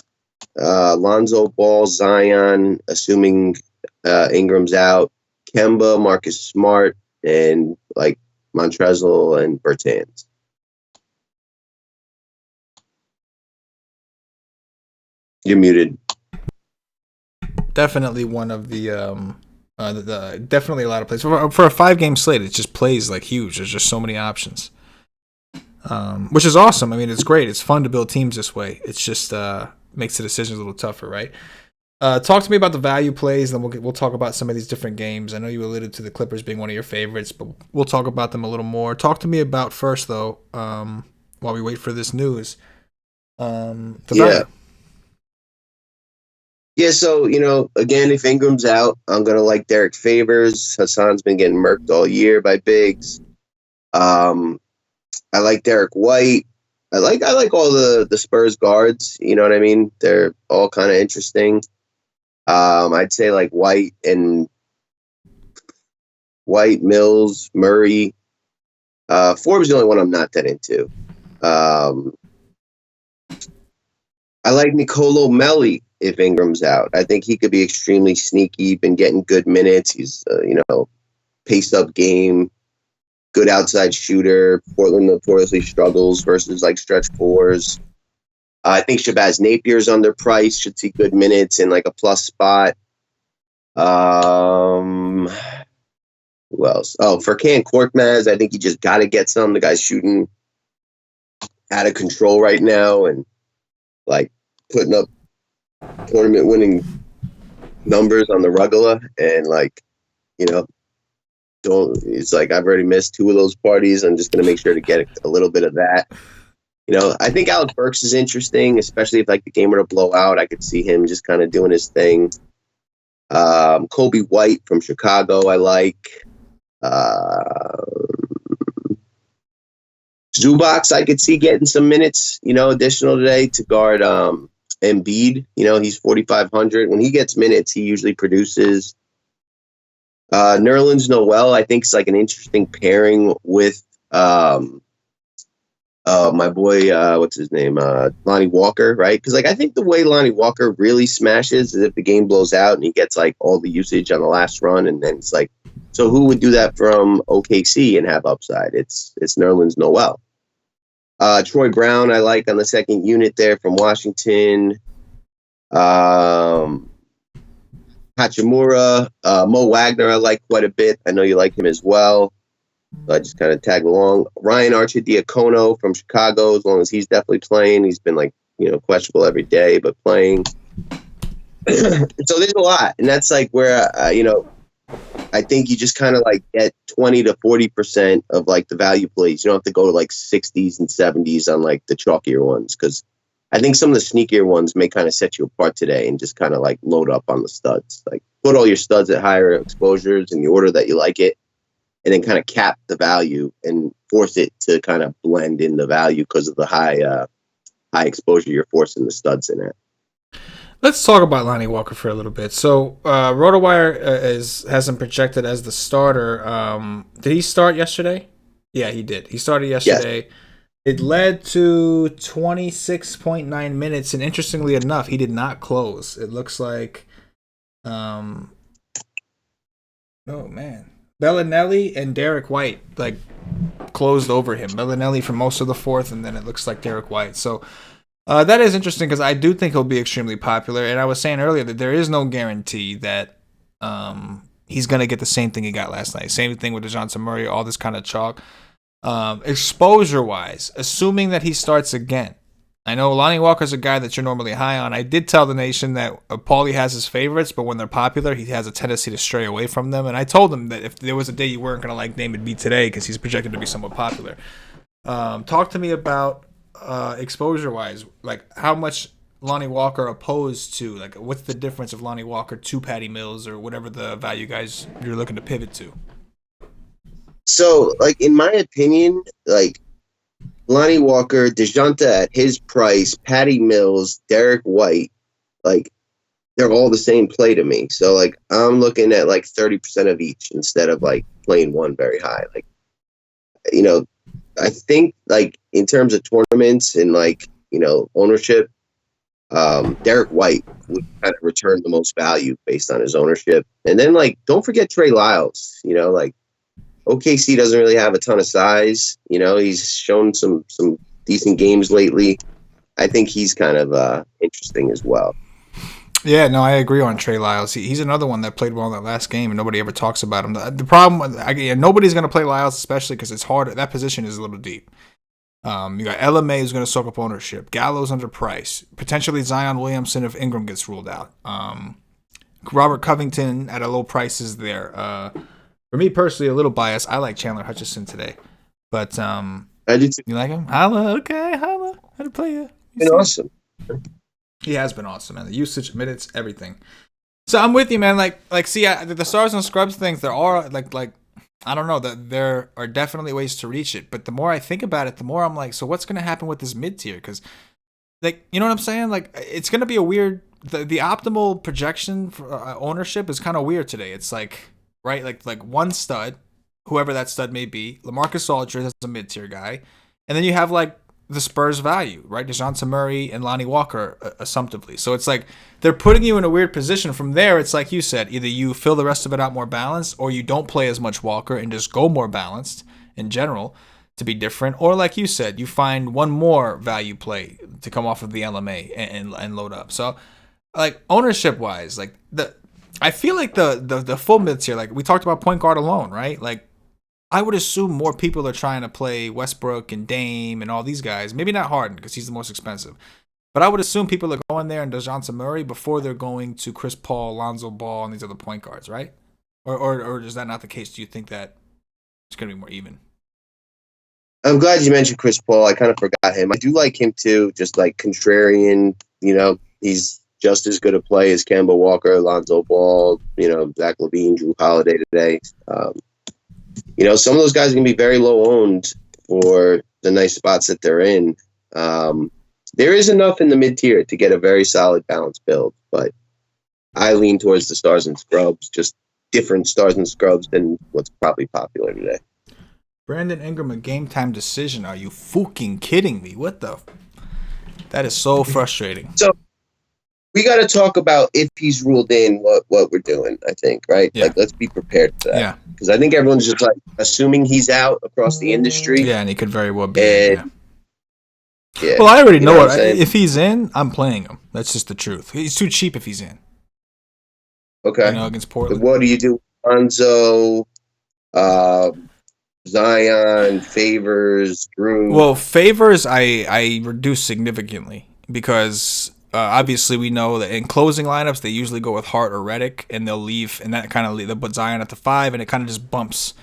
Lonzo Ball, Zion, assuming Ingram's out, Kemba, Marcus Smart, and like Montrezl and Bertans. You're muted. Definitely one of the definitely a lot of plays for a 5-game slate. It just plays like huge. There's just so many options, which is awesome. I mean, it's great. It's fun to build teams this way. It's just makes the decisions a little tougher, right? Talk to me about the value plays, and then we'll talk about some of these different games. I know you alluded to the Clippers being one of your favorites, but we'll talk about them a little more. Talk to me about first though, while we wait for this news. The value. Yeah, so, again, if Ingram's out, I'm going to like Derek Favors. Hassan's been getting murked all year by bigs. I like Derek White. I like all the Spurs guards. You know what I mean? They're all kind of interesting. I'd say like White, Mills, Murray. Forbes is the only one I'm not that into. I like Nicolo Melli if Ingram's out. I think he could be extremely sneaky, been getting good minutes. He's, pace up game, good outside shooter. Portland notoriously struggles versus like stretch fours. I think Shabazz Napier's underpriced, should see good minutes in like a plus spot. Who else? Oh, Furkan Korkmaz, I think you just got to get some. The guy's shooting out of control right now and like putting up tournament winning numbers on the Rugula, and like, it's like I've already missed 2 of those parties. I'm just going to make sure to get a little bit of that. I think Alec Burks is interesting, especially if like the game were to blow out. I could see him just kind of doing his thing. Kobe White from Chicago, I like. Zubac, I could see getting some minutes, additional today to guard Embiid. He's 4,500. When he gets minutes, he usually produces. Nerlens Noel, I think, is like an interesting pairing with my boy, what's his name? Lonnie Walker, right? Because like I think the way Lonnie Walker really smashes is if the game blows out and he gets like all the usage on the last run, and then it's like, so who would do that from OKC and have upside? It's Nerlens Noel. Troy Brown, I like on the second unit there from Washington. Hachimura, Mo Wagner, I like quite a bit. I know you like him as well. So I just kind of tag along. Ryan Arcidiacono from Chicago, as long as he's definitely playing. He's been like, questionable every day, but playing. So there's a lot. And that's like where, I think you just kind of like get 20 to 40% of like the value plays. You don't have to go to like 60s and 70s on like the chalkier ones, because I think some of the sneakier ones may kind of set you apart today and just kind of like load up on the studs. Like put all your studs at higher exposures in the order that you like it, and then kind of cap the value and force it to kind of blend in the value because of the high exposure you're forcing the studs in at. Let's talk about Lonnie Walker for a little bit. So, RotoWire has him projected as the starter. Did he start yesterday? Yeah, he did. He started yesterday. Yes. It led to 26.9 minutes, and interestingly enough, he did not close. It looks like, oh man, Bellinelli and Derek White like closed over him. Bellinelli for most of the fourth, and then it looks like Derek White. So. That is interesting because I do think he'll be extremely popular. And I was saying earlier that there is no guarantee that he's going to get the same thing he got last night. Same thing with DeJounte Murray, all this kind of chalk. Exposure-wise, assuming that he starts again. I know Lonnie Walker's a guy that you're normally high on. I did tell the nation that Paulie has his favorites, but when they're popular, he has a tendency to stray away from them. And I told him that if there was a day you weren't going to like name, it'd be today because he's projected to be somewhat popular. Talk to me about... exposure wise, like how much Lonnie Walker opposed to, like what's the difference of Lonnie Walker to Patty Mills or whatever the value guys you're looking to pivot to? So, like in my opinion, like Lonnie Walker, DeJounte at his price, Patty Mills, Derek White, like they're all the same play to me. So, like I'm looking at like 30% of each instead of like playing one very high. Like, you know. I think, like, in terms of tournaments and, like, you know, ownership, Derek White would kind of return the most value based on his ownership. And then, like, don't forget Trey Lyles. You know, like, OKC doesn't really have a ton of size. You know, he's shown some decent games lately. I think he's kind of interesting as well. Yeah, no, I agree on Trey Lyles. He's another one that played well in that last game, and nobody ever talks about him. The problem, nobody's going to play Lyles, especially because it's hard. That position is a little deep. You got LMA who's going to soak up ownership. Gallo's underpriced. Potentially Zion Williamson if Ingram gets ruled out. Robert Covington at a low price is there. For me personally, a little biased. I like Chandler Hutchison today, but I do too. You like him? Holla, okay, holla. How to play you? Been awesome. He has been awesome, man. The usage, minutes, everything. So I'm with you, man. Like, see, the stars and scrubs things. There are like, I don't know that there are definitely ways to reach it. But the more I think about it, the more I'm like, so what's gonna happen with this mid tier? Because, like, you know what I'm saying? Like, it's gonna be a weird. The optimal projection for ownership is kind of weird today. It's like, right, like one stud, whoever that stud may be, LaMarcus Aldridge as a mid tier guy, and then you have like the Spurs value, right? DeJounte Murray and Lonnie Walker assumptively. So it's like they're putting you in a weird position. From there, it's like you said, either you fill the rest of it out more balanced or you don't play as much Walker and just go more balanced in general to be different. Or like you said, you find one more value play to come off of the LMA and load up. So like ownership wise, like I feel like the full mids here, like we talked about point guard alone, right? Like I would assume more people are trying to play Westbrook and Dame and all these guys. Maybe not Harden because he's the most expensive. But I would assume people are going there and DeJounte Murray before they're going to Chris Paul, Lonzo Ball, and these other point guards, right? Or is that not the case? Do you think that it's going to be more even? I'm glad you mentioned Chris Paul. I kind of forgot him. I do like him too, just like contrarian. You know, he's just as good a play as Kemba Walker, Lonzo Ball, you know, Zach LaVine, Drew Holiday today. You know, some of those guys are going to be very low owned for the nice spots that they're in. There is enough in the mid tier to get a very solid balanced build, but I lean towards the stars and scrubs, just different stars and scrubs than what's probably popular today. Brandon Ingram, a game time decision. Are you fucking kidding me? What the? That is so frustrating. So we got to talk about if he's ruled in what we're doing, I think, right? Yeah. Like, let's be prepared for that. Yeah. Because I think everyone's just like assuming he's out across the industry. Yeah, and he could very well be. Yeah. Well, I already know what if he's in, I'm playing him. That's just the truth. He's too cheap if he's in. Okay. You know, against Portland. What do you do? Lonzo, Zion, Favors, Drew. Well, Favors I reduce significantly because obviously we know that in closing lineups they usually go with Hart or Redick, and they'll leave, and that kind of they'll put Zion at the 5, and it kind of just bumps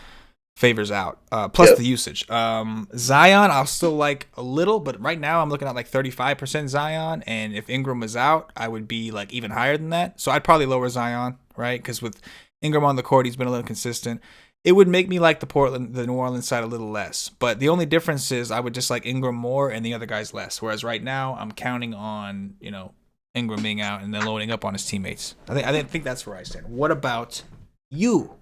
favors out. Plus the usage. Zion, I'll still like a little, but right now I'm looking at like 35% Zion, and if Ingram was out, I would be like even higher than that. So I'd probably lower Zion, right? Because with Ingram on the court, he's been a little consistent. It would make me like the New Orleans side a little less. But the only difference is I would just like Ingram more and the other guys less. Whereas right now I'm counting on, Ingram being out and then loading up on his teammates. I think that's where I stand. What about you?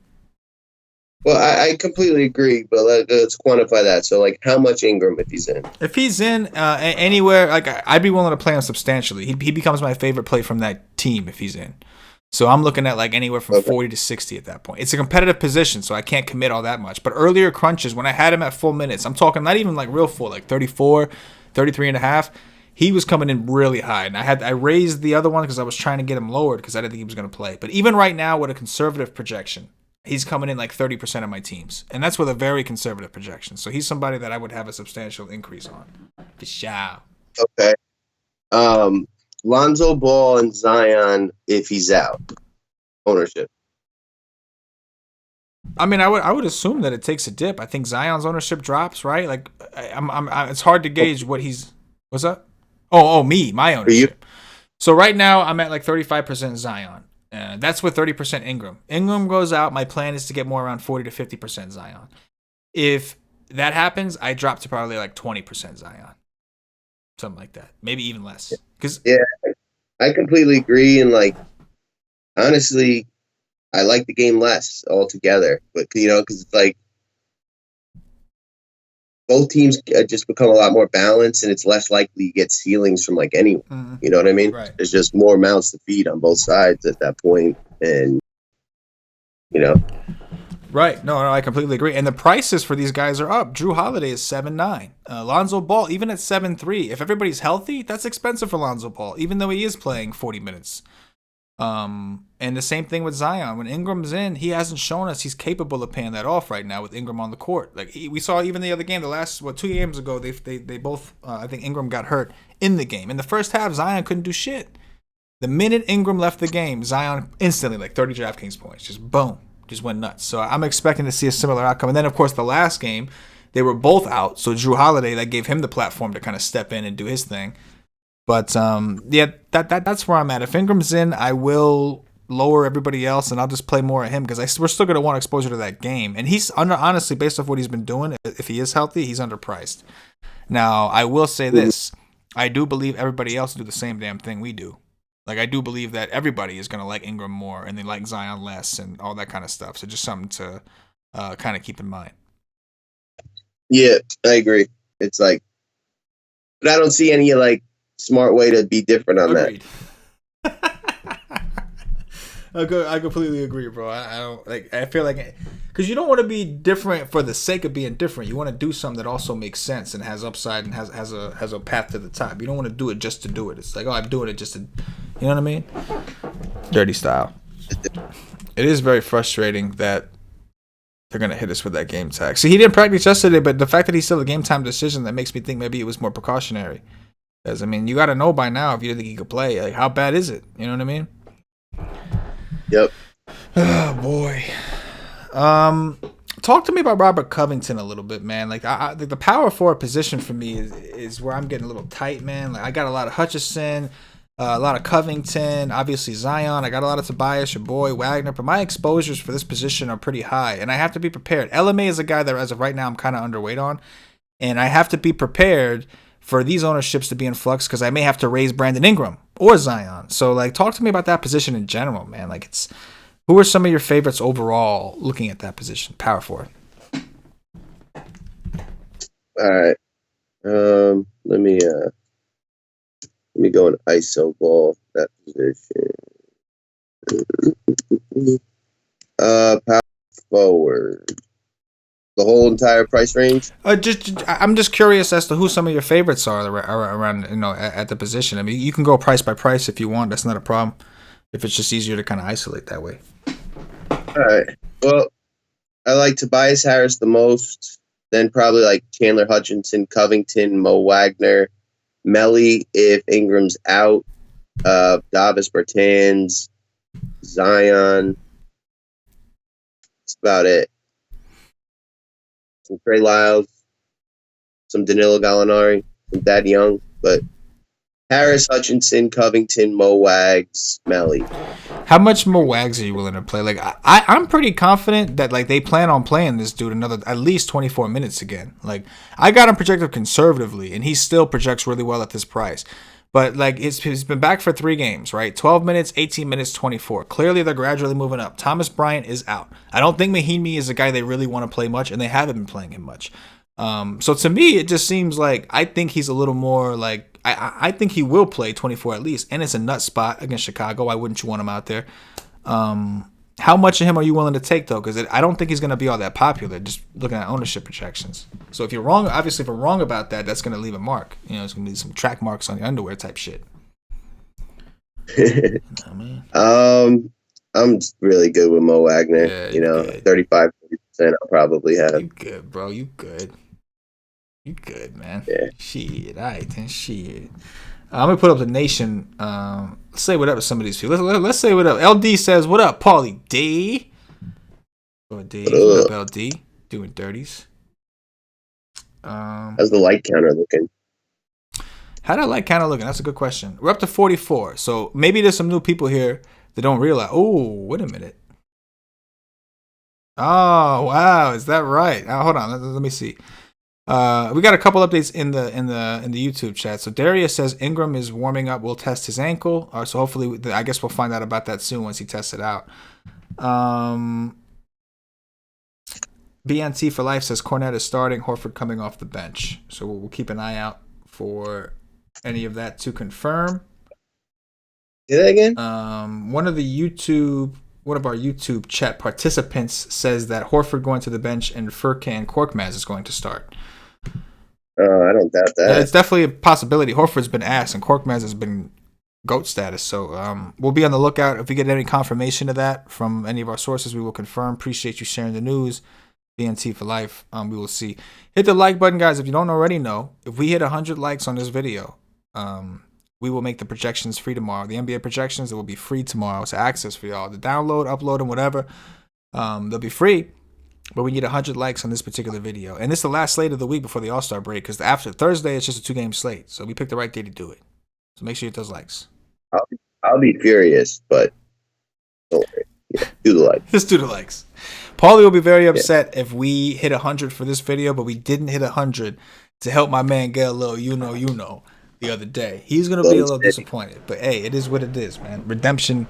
Well, I completely agree, but let's quantify that. So, like, how much Ingram if he's in? If he's in anywhere, like I'd be willing to play him substantially. He becomes my favorite play from that team if he's in. So I'm looking at like anywhere from 40 to 60 at that point. It's a competitive position, so I can't commit all that much. But earlier crunches, when I had him at full minutes, I'm talking not even like real full, like 34, 33 and a half, he was coming in really high. And I raised the other one because I was trying to get him lowered because I didn't think he was going to play. But even right now with a conservative projection, he's coming in like 30% of my teams. And that's with a very conservative projection. So he's somebody that I would have a substantial increase on. For sure. Okay. Lonzo Ball and Zion if he's out. Ownership. I mean, I would assume that it takes a dip. I think Zion's ownership drops, right? Like, it's hard to gauge what he's. What's up? My ownership. So right now I'm at like 35% Zion. That's with 30% Ingram. Ingram goes out. My plan is to get more around 40 to 50% Zion. If that happens, I drop to probably like 20% Zion. Something like that. Maybe even less. Yeah, I completely agree. And like, honestly, I like the game less altogether. But, because it's like both teams just become a lot more balanced and it's less likely you get ceilings from like anyone. Mm-hmm. You know what I mean? Right. There's just more mouths to feed on both sides at that point. And, Right. No, I completely agree. And the prices for these guys are up. Drew Holiday is 7.9. Lonzo Ball, even at 7.3. If everybody's healthy, that's expensive for Lonzo Ball, even though he is playing 40 minutes. And the same thing with Zion. When Ingram's in, he hasn't shown us he's capable of paying that off right now with Ingram on the court. Like we saw even the other game, the last 2 games ago, they both I think Ingram got hurt in the game. In the first half, Zion couldn't do shit. The minute Ingram left the game, Zion instantly like 30 DraftKings points, just boom. Just went nuts. So I'm expecting to see a similar outcome. And then, of course, the last game, they were both out. So Drew Holiday, that gave him the platform to kind of step in and do his thing. But, that's where I'm at. If Ingram's in, I will lower everybody else, and I'll just play more of him because we're still going to want exposure to that game. And he's, honestly, based off what he's been doing, if he is healthy, he's underpriced. Now, I will say this. I do believe everybody else do the same damn thing we do. Like, I do believe that everybody is going to like Ingram more and they like Zion less and all that kind of stuff. So just something to kind of keep in mind. Yeah, I agree. It's like, but I don't see any, like, smart way to be different on Agreed. That. I completely agree, bro. I don't like. I feel like because you don't want to be different for the sake of being different. You want to do something that also makes sense and has upside and has a path to the top. You don't want to do it just to do it. It's like, I'm doing it just to, you know what I mean? Dirty style. It is very frustrating that they're gonna hit us with that game tag. See, he didn't practice yesterday, but the fact that he's still a game time decision, that makes me think maybe it was more precautionary. Because I mean, you got to know by now if you think he could play. Like, how bad is it? You know what I mean? Yep. Oh boy. Talk to me about Robert Covington a little bit, man. Like, the power forward position for me is where I'm getting a little tight, man. Like, I got a lot of Hutchison, a lot of Covington, obviously Zion. I got a lot of Tobias, your boy Wagner, but my exposures for this position are pretty high, and I have to be prepared. LMA is a guy that, as of right now, I'm kind of underweight on, and I have to be prepared for these ownerships to be in flux because I may have to raise Brandon Ingram or Zion. So, like, talk to me about that position in general, man. Like, who are some of your favorites overall looking at that position, power forward? All right. Let me go in ISO ball that position. Power forward. The whole entire price range? I'm just curious as to who some of your favorites are around, at the position. I mean, you can go price by price if you want. That's not a problem. If it's just easier to kind of isolate that way. All right. Well, I like Tobias Harris the most. Then probably like Chandler Hutchinson, Covington, Mo Wagner, Melly if Ingram's out, Davis Bertans, Zion. That's about it. some Trey Lyles, some Danilo Gallinari, some Thad Young, but Harris, Hutchinson, Covington, Mo Wags, Melly. How much more Wags are you willing to play? Like I'm pretty confident that like they plan on playing this dude another at least 24 minutes again. Like I got him projected conservatively, and he still projects really well at this price. But like he's been back for 3 games, right? 12 minutes, 18 minutes, 24. Clearly they're gradually moving up. Thomas Bryant is out. I don't think Mahinmi is a guy they really want to play much, and they haven't been playing him much. So to me, it just seems like I think he's a little more like I think he will play 24 at least, and it's a nut spot against Chicago. Why wouldn't you want him out there? How much of him are you willing to take though? Because I don't think he's going to be all that popular. Just looking at ownership projections. So if you're wrong, obviously if we're wrong about that, that's going to leave a mark. You know, it's going to be some track marks on your underwear type shit. I'm really good with Mo Wagner. Yeah, 35, 40%. I'll probably have. You good, bro? You good? You good, man? Yeah. Shit, all right then. Shit. I'm gonna put up the nation. Let's say what up to some of these people. Let's say what up. LD says, "What up, Paulie D?" Or D. What up, LD? Doing 30s. How's the light counter looking? How that light counter looking? That's a good question. We're up to 44. So maybe there's some new people here that don't realize. Oh, wait a minute. Oh wow, is that right? Hold on. Let me see. We got a couple updates in the YouTube chat. So Darius says Ingram is warming up. We'll test his ankle. So hopefully, I guess we'll find out about that soon once he tests it out. BNT for life says Cornette is starting. Horford coming off the bench. So we'll keep an eye out for any of that to confirm. Say that again. One of our YouTube chat participants says that Horford going to the bench and Furkan Korkmaz is going to start. I don't doubt that. It's definitely a possibility. Horford's been ass, and Korkmaz has been GOAT status. So we'll be on the lookout. If we get any confirmation of that from any of our sources, we will confirm. Appreciate you sharing the news. BNT for life. We will see. Hit the like button, guys, if you don't already know. If we hit 100 likes on this video, we will make the projections free tomorrow. The NBA projections, it will be free tomorrow. It's access for y'all. The download, upload, and whatever, they'll be free. But we need 100 likes on this particular video. And this is the last slate of the week before the All-Star break, because after Thursday, it's just a 2-game slate. So we picked the right day to do it. So make sure you hit those likes. I'll be furious, but don't worry. Yeah, do the likes. Just do the likes. Paulie will be very upset if we hit 100 for this video, but we didn't hit 100 to help my man get a little you know the other day. He's going to be a little disappointed. But, hey, it is what it is, man. Redemption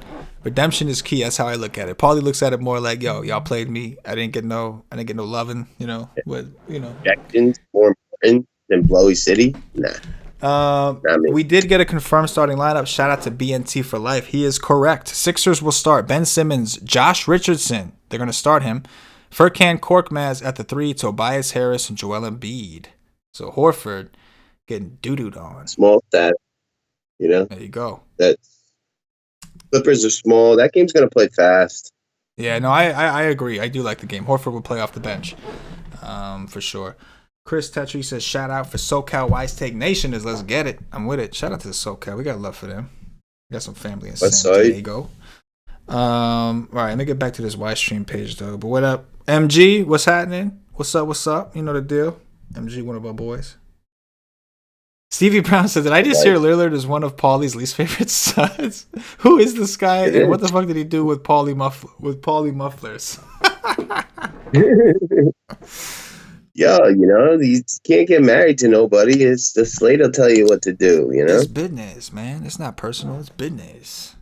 is key. That's how I look at it. Paulie looks at it more like, yo, y'all played me. I didn't get no loving, Projections more important than Blowy City? Nah. We did get a confirmed starting lineup. Shout out to BNT for life. He is correct. Sixers will start Ben Simmons, Josh Richardson. They're going to start him. Furkan Korkmaz at the 3, Tobias Harris, and Joel Embiid. So Horford getting doo-dooed on. Small stat. There you go. Clippers are small. That game's going to play fast. Yeah, no, I agree. I do like the game. Horford will play off the bench for sure. Chris Tetri says, shout out for SoCal WiseTake Nation. Let's get it. I'm with it. Shout out to the SoCal. We got love for them. We got some family in San Diego. All right, let me get back to this Wisestream page, though. But what up? MG, what's happening? What's up? You know the deal. MG, one of our boys. Stevie Brown said, did I just hear Lillard is one of Paulie's least favorite sons? Who is this guy? And what the fuck did he do with Paulie mufflers? Yo, you can't get married to nobody. It's the slate will tell you what to do, It's business, man. It's not personal. It's business.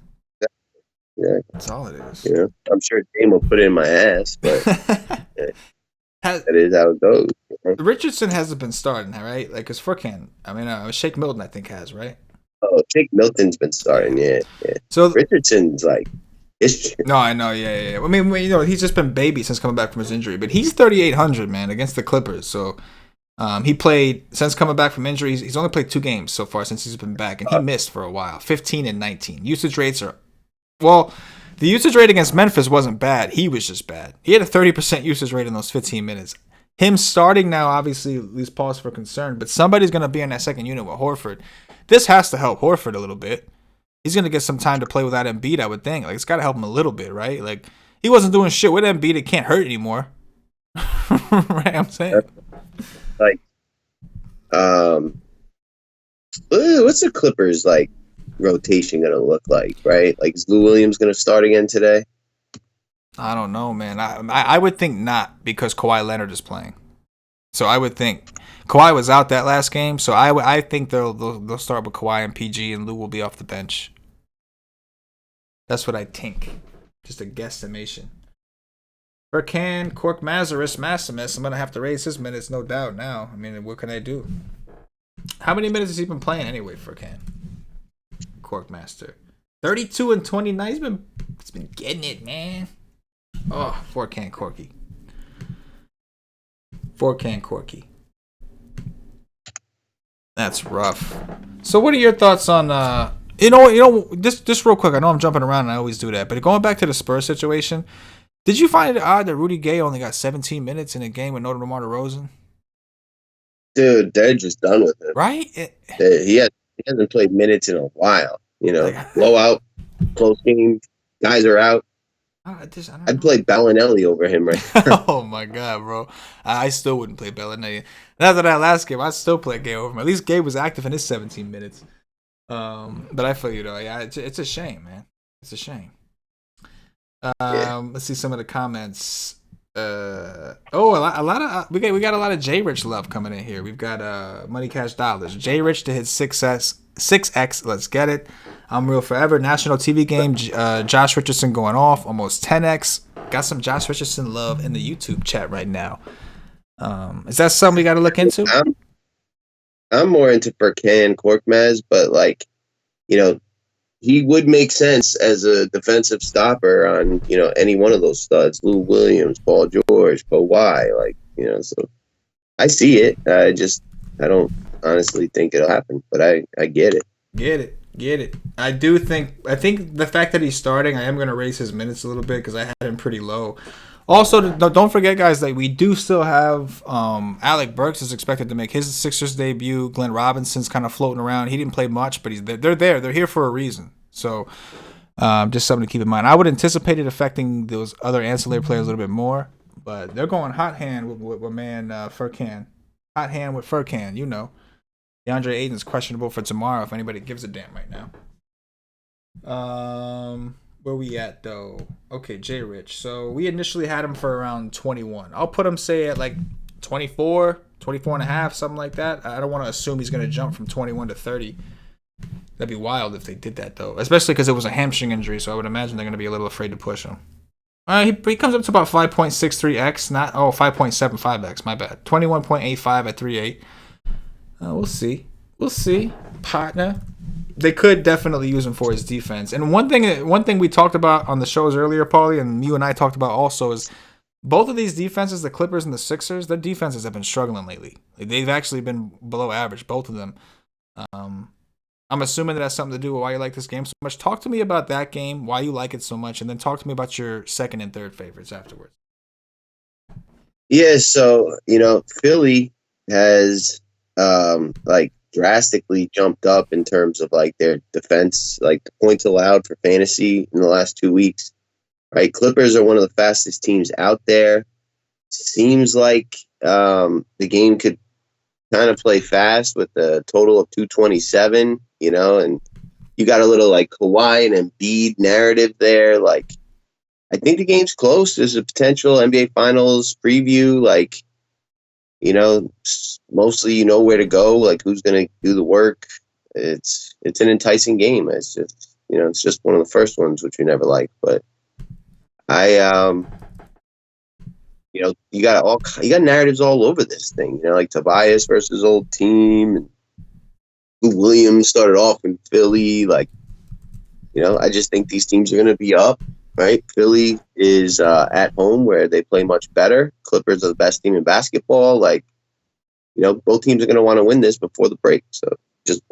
Yeah. That's all it is. I'm sure Dame will put it in my ass, but that is how it goes. Richardson hasn't been starting, right? Like, it's Furkan. Shake Milton, I think, has, right? Oh, Shake Milton's been starting, yeah. So Richardson's like history. No, I know, yeah. I mean, he's just been baby since coming back from his injury, but he's 3,800, man, against the Clippers. So he played since coming back from injuries. He's only played 2 games so far since he's been back, and he missed for a while. 15 and 19. Usage rates are the usage rate against Memphis wasn't bad. He was just bad. He had a 30% usage rate in those 15 minutes. Him starting now, obviously, leaves pause for concern, but somebody's going to be in that second unit with Horford. This has to help Horford a little bit. He's going to get some time to play without Embiid, I would think. Like, it's got to help him a little bit, right? Like, he wasn't doing shit with Embiid. It can't hurt anymore. Right, I'm saying. Like, what's the Clippers like rotation gonna look like? Right, like is Lou Williams gonna start again today? I don't know, man. I would think not because Kawhi Leonard is playing. So I would think Kawhi was out that last game. So I think they'll start with Kawhi and PG, and Lou will be off the bench. That's what I think. Just a guesstimation. Furkan, Cork Mazaris, Maximus. I'm going to have to raise his minutes, no doubt, now. I mean, what can I do? How many minutes has he been playing anyway, Furkan? Cork Master. 32 and 29. He's been getting it, man. Oh, Furkan Corky. Furkan Corky. That's rough. So what are your thoughts on just real quick, I know I'm jumping around and I always do that, but going back to the Spurs situation, did you find it odd that Rudy Gay only got 17 minutes in a game with no DeMar DeRozan? Dude, they're just done with it. Right? He hasn't played minutes in a while. Blowout, close game, guys are out. I'd play Bellinelli over him right now. Oh my god, bro! I still wouldn't play Bellinelli. After that last game, I'd still play Gay over him. At least Gay was active in his 17 minutes. But I feel you though. Yeah, it's a shame, man. It's a shame. Let's see some of the comments. A lot of we got a lot of J Rich love coming in here. We've got Money Cash Dollars. J Rich to hit 6x. Let's get it. I'm real forever. National TV game. Josh Richardson going off almost 10x. Got some Josh Richardson love in the YouTube chat right now. Is that something we got to look into? I'm more into Furkan Korkmaz, but he would make sense as a defensive stopper on any one of those studs. Lou Williams, Paul George, Kawhi, so I see it. I don't honestly think it'll happen, but I get it. Get it. I think the fact that he's starting, I am going to raise his minutes a little bit because I had him pretty low. Also, don't forget, guys, that we do still have Alec Burks is expected to make his Sixers debut. Glenn Robinson's kind of floating around. He didn't play much, but they're there. They're here for a reason. So just something to keep in mind. I would anticipate it affecting those other ancillary players a little bit more, but they're going hot hand with Furkan. Hot hand with Furkan, DeAndre Ayton's questionable for tomorrow if anybody gives a damn right now. Where we at though? Okay, J Rich. So we initially had him for around 21. I'll put him say at like 24 and a half, something like that. I don't want to assume he's going to jump from 21 to 30. That'd be wild if they did that though, especially because it was a hamstring injury. So I would imagine they're going to be a little afraid to push him. He comes up to about 5.63x, 5.75x. My bad. 21.85 at 3.8. We'll see, partner. They could definitely use him for his defense. And one thing we talked about on the shows earlier, Paulie, and you and I talked about also is both of these defenses, the Clippers and the Sixers, their defenses have been struggling lately. They've actually been below average, both of them. I'm assuming that has something to do with why you like this game so much. Talk to me about that game, why you like it so much, and then talk to me about your second and third favorites afterwards. Yeah, so Philly has drastically jumped up in terms of their defense, the points allowed for fantasy in the last 2 weeks. Right, Clippers are one of the fastest teams out there. Seems like the game could kind of play fast with a total of 227. And you got a little Kawhi and Embiid narrative there. I think the game's close. There's a potential NBA Finals preview. Mostly where to go, who's going to do the work. It's an enticing game. It's just, it's just one of the first ones, which we never like. But you got narratives all over this thing, Tobias versus old team, and Lou Williams started off in Philly. I just think these teams are going to be up. Right, Philly is at home where they play much better. Clippers are the best team in basketball. Both teams are going to want to win this before the break. So just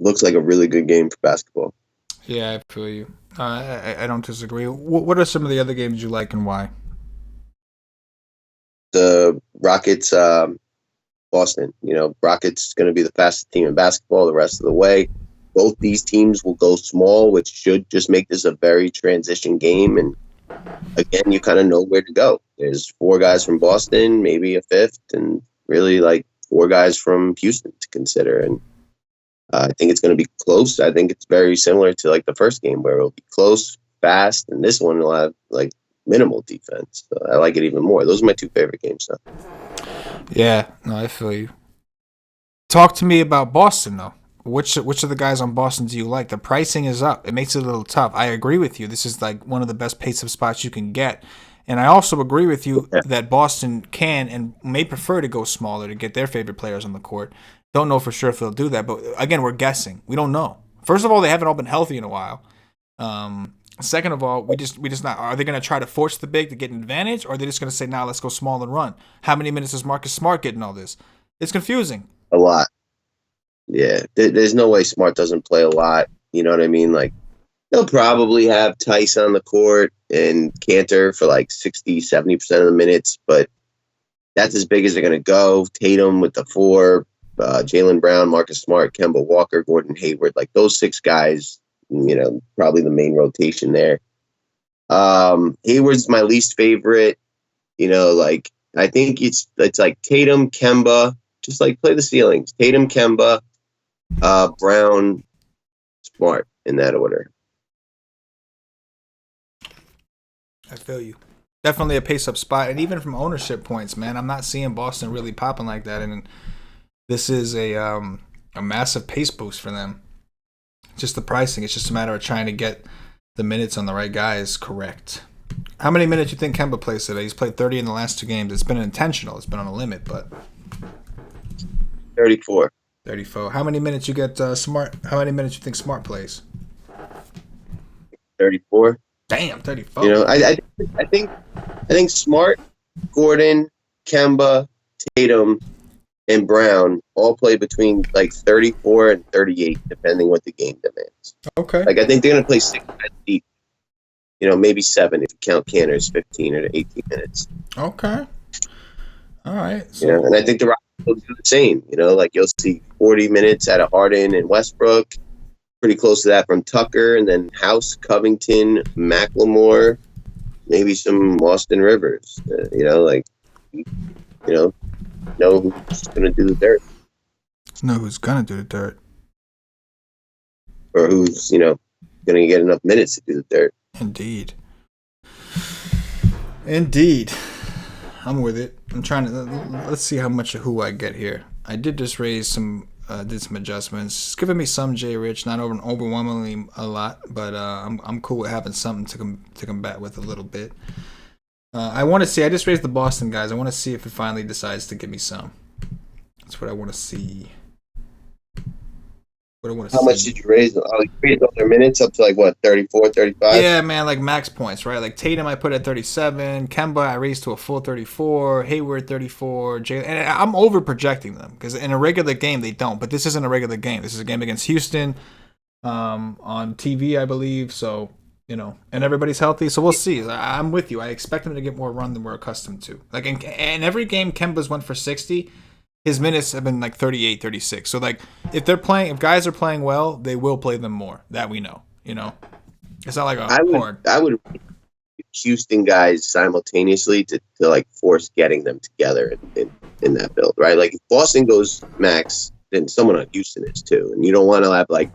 looks like a really good game for basketball. Yeah, I feel you. I don't disagree. What are some of the other games you like and why? The Rockets, Boston. Rockets going to be the fastest team in basketball the rest of the way. Both these teams will go small, which should just make this a very transition game. And again, you kind of know where to go. There's 4 guys from Boston, maybe a fifth, and really like 4 guys from Houston to consider. And I think it's going to be close. I think it's very similar to like the first game where it'll be close, fast, and this one will have like minimal defense. So I like it even more. Those are my 2 favorite games now. Yeah, no, I feel you. Talk to me about Boston though. Which of the guys on Boston do you like? The pricing is up. It makes it a little tough. I agree with you. This is like one of the best pace of spots you can get. And I also agree with you that Boston can and may prefer to go smaller to get their favorite players on the court. Don't know for sure if they'll do that, but again, we're guessing. We don't know. First of all, they haven't all been healthy in a while. Second of all, we just not. Are they going to try to force the big to get an advantage, or are they just going to say, "Nah, let's go small and run"? How many minutes is Marcus Smart getting all this? It's confusing. A lot. Yeah, there's no way Smart doesn't play a lot. You know what I mean? Like, they'll probably have Tice on the court and Cantor for like 60, 70% of the minutes, but that's as big as they're going to go. Tatum with the 4, Jaylen Brown, Marcus Smart, Kemba Walker, Gordon Hayward, like those 6 guys, probably the main rotation there. Hayward's my least favorite. Like I think it's like Tatum, Kemba, just like play the ceilings. Tatum, Kemba, Brown, Smart in that order. I feel you. Definitely a pace-up spot. And even from ownership points, man, I'm not seeing Boston really popping like that. And this is a massive pace boost for them. Just the pricing. It's just a matter of trying to get the minutes on the right guys correct. How many minutes do you think Kemba plays today? He's played 30 in the last 2 games. It's been intentional. It's been on a limit, but 34. 34. How many minutes you get Smart? How many minutes you think Smart plays? 34. Damn, 34. I think Smart, Gordon, Kemba, Tatum, and Brown all play between like 34 and 38, depending what the game demands. Okay. Like I think they're going to play 6 minutes deep. Maybe 7 if you count Cantor's 15 or 18 minutes. Okay. All right. So, and I think the Rockets will do the same. Like you'll see 40 minutes out of Harden and Westbrook. Pretty close to that from Tucker, and then House, Covington, McLemore, maybe some Austin Rivers. Know who's going to do the dirt. Know who's going to do the dirt. Or who's, going to get enough minutes to do the dirt. Indeed. I'm with it. I'm trying to, let's see how much of who I get here. I did just raise some, did some adjustments. It's giving me some J Rich, not overwhelmingly a lot, but I'm cool with having something to combat with a little bit. I want to see, I just raised the Boston guys. I want to see if it finally decides to give me some. That's what I want to see. How much did you raise? Oh, you raised all their minutes up to like what, 34, 35? Yeah, man, like max points, right? Like Tatum, I put at 37. Kemba, I raised to a full 34. Hayward, 34. And I'm over projecting them because in a regular game they don't. But this isn't a regular game. This is a game against Houston on TV, I believe. So and everybody's healthy. So we'll see. I'm with you. I expect them to get more run than we're accustomed to. Like in every game, Kemba's went for 60. His minutes have been like 38, 36. So like if guys are playing well, they will play them more. That we know. It's not like I would Houston guys simultaneously to like force getting them together in that build, right? Like if Boston goes max, then someone on Houston is too. And you don't want to have like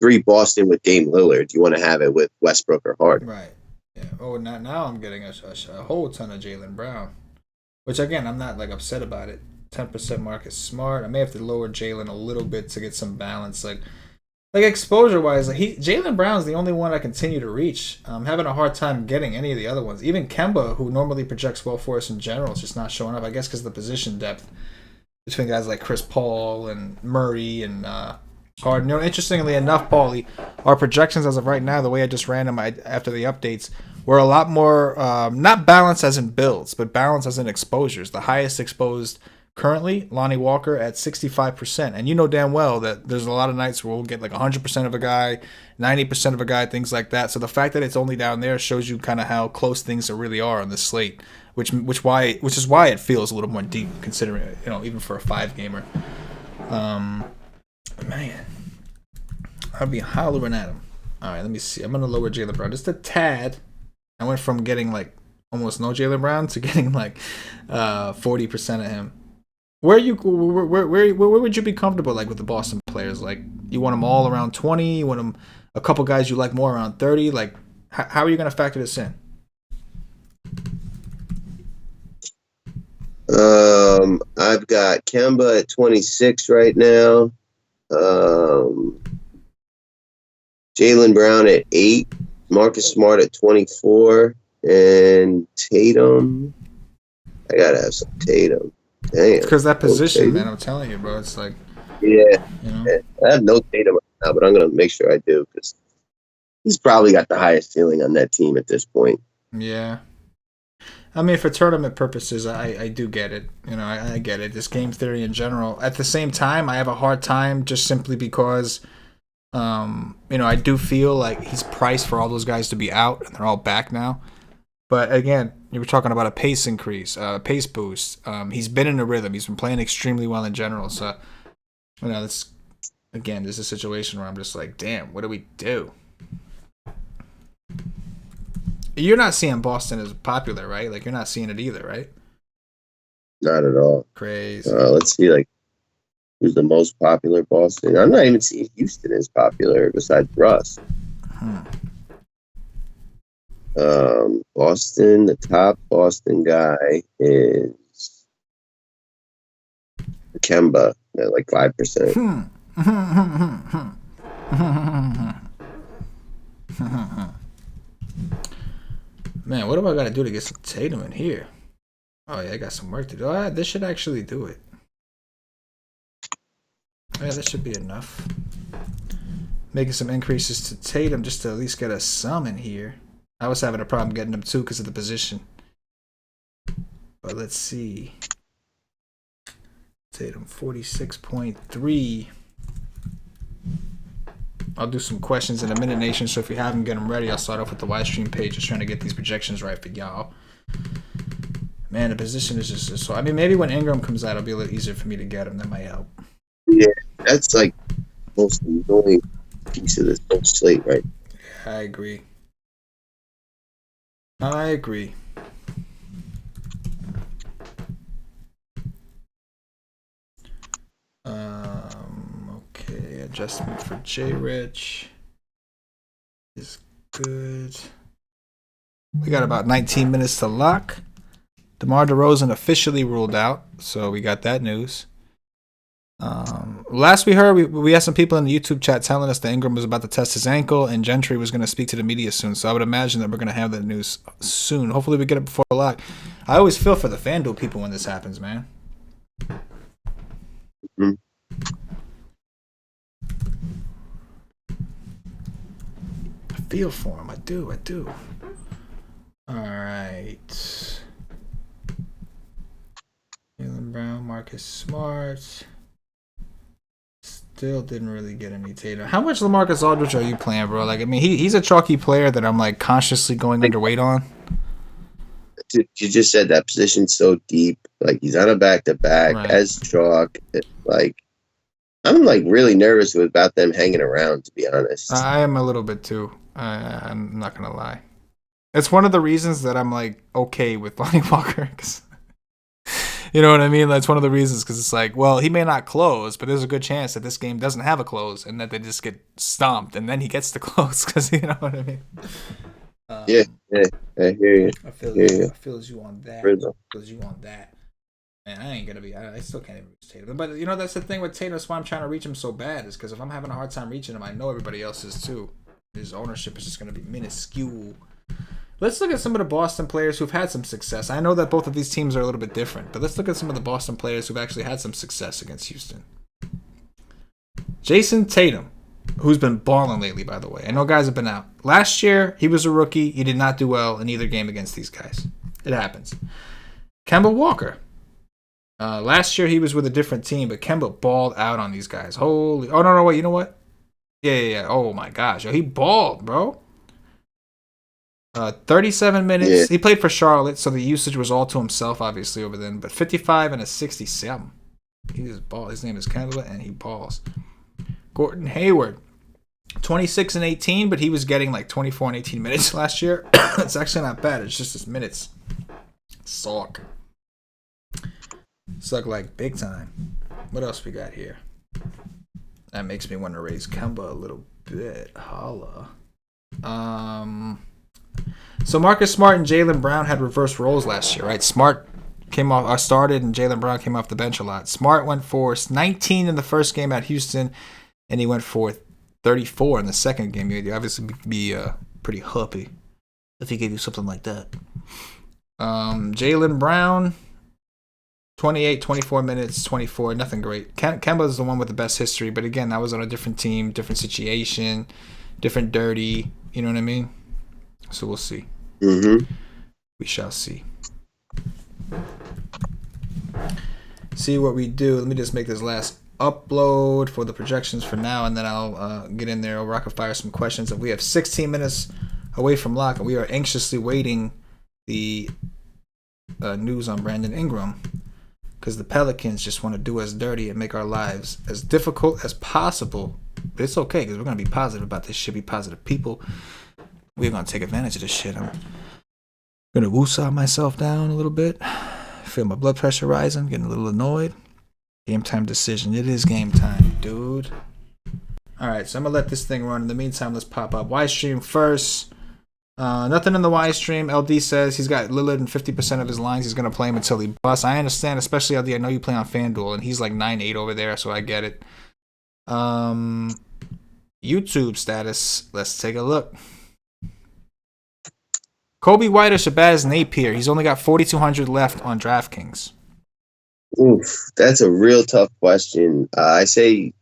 3 Boston with Dame Lillard. You want to have it with Westbrook or Harden. Right. Yeah. Oh, now I'm getting a whole ton of Jaylen Brown, which again I'm not like upset about it. 10% Marcus Smart. I may have to lower Jaylen a little bit to get some balance. Like exposure wise, like Jaylen Brown's the only one I continue to reach. I'm having a hard time getting any of the other ones. Even Kemba, who normally projects well for us in general, is just not showing up. I guess because of the position depth between guys like Chris Paul and Murray and Harden. Interestingly enough, Paulie, our projections as of right now, the way I just ran them after the updates, were a lot more not balanced as in builds, but balanced as in exposures. The highest exposed currently, Lonnie Walker at 65%. And you know damn well that there's a lot of nights where we'll get like 100% of a guy, 90% of a guy, things like that. So the fact that it's only down there shows you kind of how close things really are on this slate, which is why it feels a little more deep considering, even for a 5-gamer. Man, I'd be hollering at him. All right, let me see. I'm going to lower Jaylen Brown just a tad. I went from getting like almost no Jaylen Brown to getting like 40% of him. Where would you be comfortable like with the Boston players? Like you want them all around 20? You want them a couple guys you like more around 30? Like how are you going to factor this in? I've got Kemba at 26 right now. Jaylen Brown at 8. Marcus Smart at 24. And Tatum. I gotta have some Tatum. Damn. It's because that position, man. I'm telling you, bro. It's like, yeah. I have no Tatum right now, but I'm gonna make sure I do because he's probably got the highest ceiling on that team at this point. Yeah. I mean, for tournament purposes, I do get it. I get it. This game theory in general. At the same time, I have a hard time just simply because, I do feel like he's priced for all those guys to be out, and they're all back now. But again, you were talking about a pace increase, pace boost. He's been in a rhythm. He's been playing extremely well in general. So, this is a situation where I'm just like, damn, what do we do? You're not seeing Boston as popular, right? Like, you're not seeing it either, right? Not at all. Crazy. Let's see, like, who's the most popular Boston? I'm not even seeing Houston as popular besides Russ. Boston, the top Boston guy is Kemba at like 5%. Man, what do I got to do to get some Tatum in here? Oh, yeah, I got some work to do. This should actually do it. Yeah, that should be enough. Making some increases to Tatum just to at least get a sum in here. I was having a problem getting him too because of the position. But let's see. Tatum 46.3. I'll do some questions in a minute, Nation. So if you haven't get them ready, I'll start off with the Ystream page. Just trying to get these projections right for y'all. Man, the position is just so. I mean, maybe when Ingram comes out, it'll be a little easier for me to get him. That might help. Yeah, that's like most annoying piece of this whole slate, right? Yeah, I agree. Okay, adjustment for J-Rich is good. We got about 19 minutes to lock. DeMar DeRozan officially ruled out, so we got that news. Last we heard, we had some people in the YouTube chat telling us that Ingram was about to test his ankle and Gentry was going to speak to the media soon. So I would imagine that we're going to have that news soon. Hopefully we get it before the lock. I always feel for the FanDuel people when this happens, man. Mm-hmm. I feel for him. I do. All right. Jaylen Brown, Marcus Smart. Still didn't really get any Tatum. How much LaMarcus Aldridge are you playing, bro? Like, I mean, he's a chalky player that I'm like consciously going underweight on. Dude, you just said that position's so deep. Like, he's on a back-to-back as chalk. Like, I'm like really nervous about them hanging around, to be honest. I am a little bit too. I'm not gonna lie. It's one of the reasons that I'm like okay with Lonnie Walker. You know what I mean? That's one of the reasons because it's like, well, he may not close, but there's a good chance that this game doesn't have a close and that they just get stomped and then he gets to close because you know what I mean? Yeah, I hear you. I feel you on that. Man, I ain't gonna be. I still can't even reach Tatum. But that's the thing with Tatum. That's why I'm trying to reach him so bad. Is because if I'm having a hard time reaching him, I know everybody else is too. His ownership is just gonna be minuscule. Let's look at some of the Boston players who've had some success. I know that both of these teams are a little bit different, but let's look at some of the Boston players who've actually had some success against Houston. Jason Tatum, who's been balling lately, by the way. I know guys have been out. Last year, he was a rookie. He did not do well in either game against these guys. It happens. Kemba Walker. Last year, he was with a different team, but Kemba balled out on these guys. Holy... Oh, no, wait. You know what? Yeah. Oh, my gosh. Yo, he balled, bro. 37 minutes. Yeah. He played for Charlotte, so the usage was all to himself, obviously, over then. But 55 and a 67. He just balls. His name is Kemba, and he balls. Gordon Hayward, 26 and 18, but he was getting like 24 and 18 minutes last year. It's actually not bad. It's just his minutes. Suck. Suck like big time. What else we got here? That makes me want to raise Kemba a little bit. Holla. So Marcus Smart and Jaylen Brown had reverse roles last year, right? Smart started and Jaylen Brown came off the bench a lot. Smart went for 19 in the first game at Houston, and he went for 34 in the second game. You'd obviously be pretty happy if he gave you something like that. Jaylen Brown, 28, 24 minutes, 24, nothing great. Kemba's the one with the best history, but again, that was on a different team, different situation, different dirty, you know what I mean? So we'll see. Mm-hmm. We shall see. See what we do. Let me just make this last upload for the projections for now, and then I'll get in there. I'll rocket fire some questions. We have 16 minutes away from lock, and we are anxiously waiting the news on Brandon Ingram, because the Pelicans just want to do us dirty and make our lives as difficult as possible. But it's okay, because we're going to be positive about this shit. Be positive people. We're going to take advantage of this shit. I'm going to woosah myself down a little bit. Feel my blood pressure rising. Getting a little annoyed. Game time decision. It is game time, dude. All right, so I'm going to let this thing run. In the meantime, let's pop up WiseStream first. Nothing in the WiseStream. LD says he's got Lillard in 50% of his lines. He's going to play him until he busts. I understand, especially LD. I know you play on FanDuel, and he's like 9-8 over there, so I get it. YouTube status. Let's take a look. Kobe White or Shabazz Napier? He's only got 4,200 left on DraftKings. Oof, that's a real tough question. I say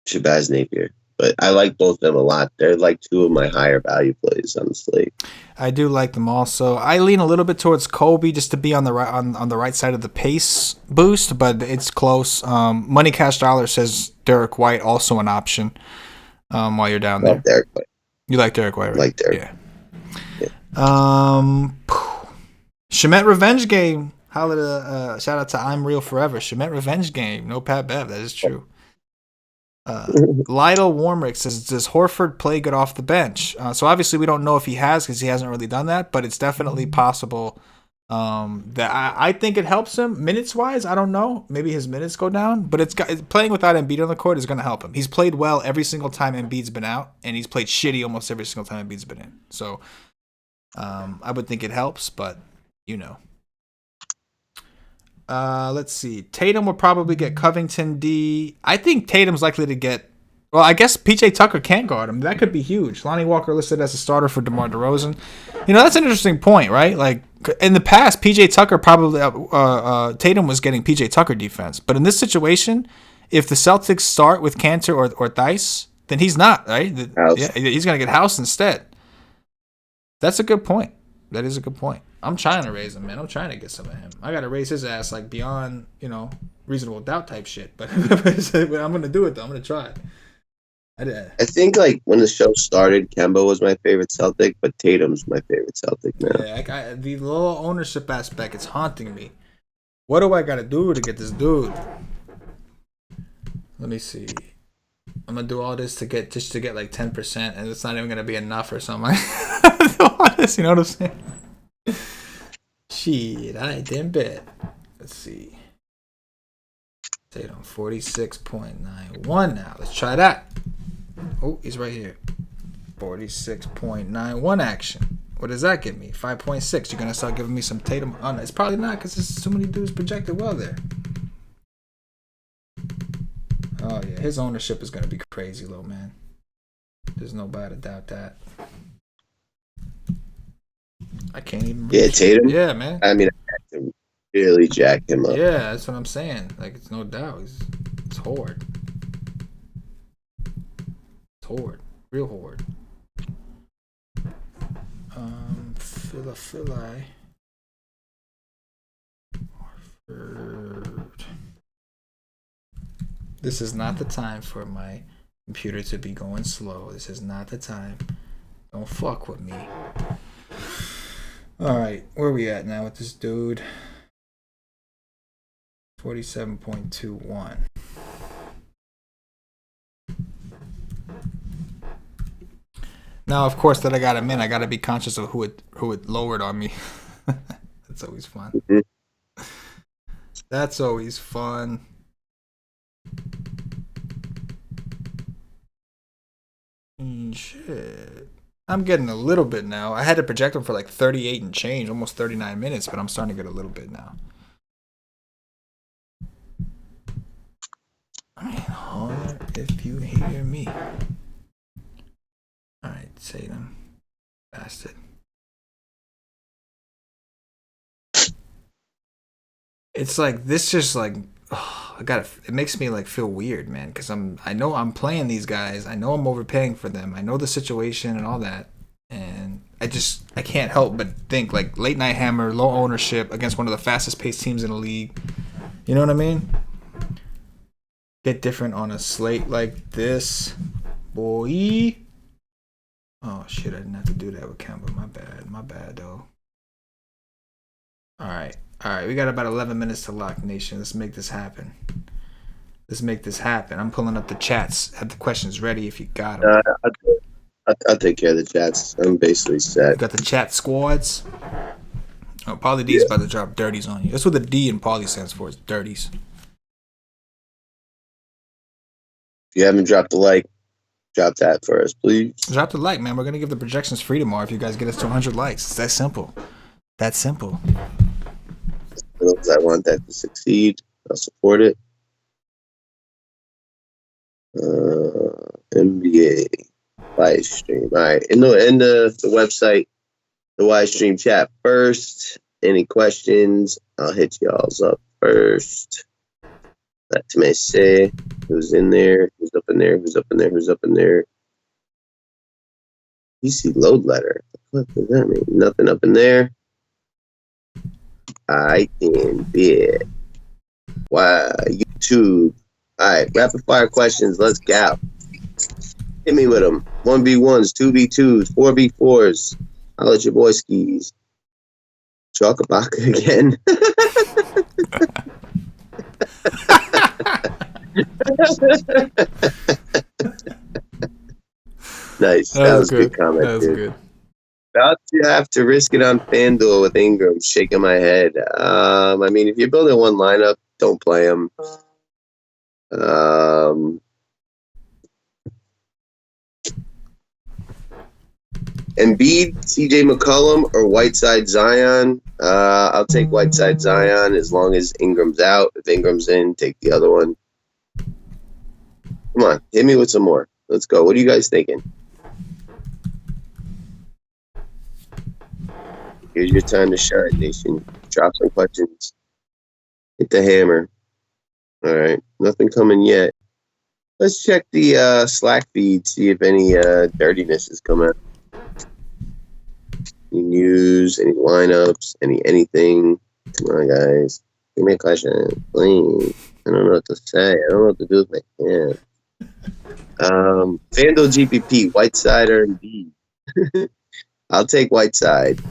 Shabazz Napier, but I like both of them a lot. They're like two of my higher value plays on the slate. I do like them also. I lean a little bit towards Kobe just to be on the right on the right side of the pace boost, but it's close. Money Cash Dollar says Derek White also an option. While you're down there, Derek White. You like Derek White, right? Like Derek. Yeah. Shemet Revenge Game. Shout out to I'm Real Forever. Shemet Revenge Game. No Pat Bev. That is true. Lytle Warmrick says, does Horford play good off the bench? So obviously we don't know if he has, because he hasn't really done that, but it's definitely possible that I think it helps him minutes wise. I don't know. Maybe his minutes go down, but playing without Embiid on the court is going to help him. He's played well every single time Embiid's been out, and he's played shitty almost every single time Embiid's been in. So I would think it helps, but you know. Let's see. Tatum will probably get Covington D. I think Tatum's likely to get. Well, I guess PJ Tucker can't guard him. That could be huge. Lonnie Walker listed as a starter for DeMar DeRozan. You know, that's an interesting point, right? Like in the past, PJ Tucker probably Tatum was getting PJ Tucker defense, but in this situation, if the Celtics start with Cantor or Theis, then he's not, right? Yeah, he's gonna get House instead. That's a good point. That is a good point. I'm trying to raise him, man. I'm trying to get some of him. I got to raise his ass like beyond, reasonable doubt type shit. But I'm going to do it, though. I'm going to try it. I think, like, when the show started, Kemba was my favorite Celtic, but Tatum's my favorite Celtic now. Yeah, the low ownership aspect, it's haunting me. What do I got to do to get this dude? Let me see. I'm going to do all this to get like 10%, and it's not even going to be enough or something. Do all this, you know what I'm saying? Shit, I didn't bet. Let's see. Tatum 46.91 now. Let's try that. Oh, he's right here. 46.91 action. What does that give me? 5.6. You're gonna start giving me some Tatum. Oh, no, it's probably not, because there's so many dudes projected well there. Oh yeah, his ownership is gonna be crazy low, man. There's nobody to doubt that. I can't even. Yeah, Tatum. Yeah, man. I mean, I have to really jack him up. Yeah, that's what I'm saying. Like, it's no doubt. It's hard. It's hard. Real hard. Philly. Harford. This is not the time for my computer to be going slow. This is not the time. Don't fuck with me. Alright, where are we at now with this dude? 47.21. Now, of course, that I got him in, I got to be conscious of who it lowered on me. That's always fun. Mhm. That's always fun. Shit. I'm getting a little bit now. I had to project him for like 38 and change, almost 39 minutes, but I'm starting to get a little bit now. Alright, holler if you hear me. Alright, Tatum. Bastard. It's like this just like it makes me like feel weird, man, because I know I'm playing these guys. I know I'm overpaying for them. I know the situation and all that. And I can't help but think like late night hammer, low ownership against one of the fastest paced teams in the league. You know what I mean? Get different on a slate like this, boy. Oh shit! I didn't have to do that with Kemba. My bad though. All right. We got about 11 minutes to lock, nation. Let's make this happen. I'm pulling up the chats. Have the questions ready if you got them. I'll take care of the chats. I'm basically set. You got the chat squads. Oh, Pauly D's about to drop dirties on you. That's what the D in Pauly stands for. It's dirties. If you haven't dropped a like, drop that for us, please. Drop the like, man. We're gonna give the projections free tomorrow if you guys get us to 100 likes. It's that simple. For those that want that to succeed, I'll support it. NBA live stream. All right, in the website, the live stream chat first. Any questions? I'll hit y'all's up first. Let me see who's in there, who's up in there. PC load letter. What does that mean? Nothing up in there. I can bet. Wow, YouTube. All right, rapid fire questions. Let's go. Hit me with them. 1v1s, 2v2s, 4v4s. I'll let your boy skis. Chocobaka again. Nice. That was a good comment. That was good. About to have to risk it on FanDuel with Ingram. Shaking my head. I mean, if you're building one lineup, don't play him. Embiid, CJ McCollum, or Whiteside Zion. I'll take Whiteside Zion as long as Ingram's out. If Ingram's in, take the other one. Come on, hit me with some more. Let's go. What are you guys thinking? Here's your time to shine, nation. Drop some questions. Hit the hammer. All right, nothing coming yet. Let's check the Slack feed, see if any dirtiness has come out. Any news, any lineups, anything. Come on, guys. Give me a question, please. I don't know what to say. I don't know what to do with my hand. FanDuel GPP, Whiteside or Embiid? I'll take Whiteside.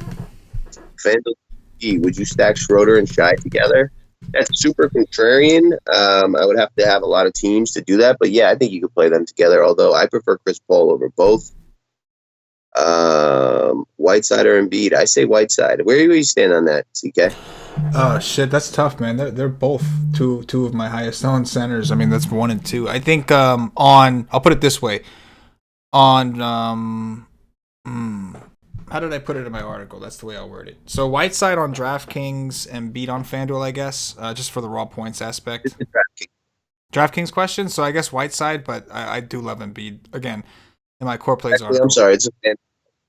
FanDuel GPP, would you stack Schroeder and Shai together? That's super contrarian. I would have to have a lot of teams to do that. But, yeah, I think you could play them together, although I prefer Chris Paul over both. Whiteside or Embiid? I say Whiteside. Where do you stand on that, CK? Oh shit, that's tough, man. They're both two of my highest owned centers. I mean, that's 1 and 2. I think I'll put it this way. How did I put it in my article? That's the way I'll word it. So Whiteside on DraftKings and Embiid on FanDuel, I guess, just for the raw points aspect. DraftKings question. So I guess Whiteside, but I do love Embiid again. In my core plays article. I'm sorry, it's a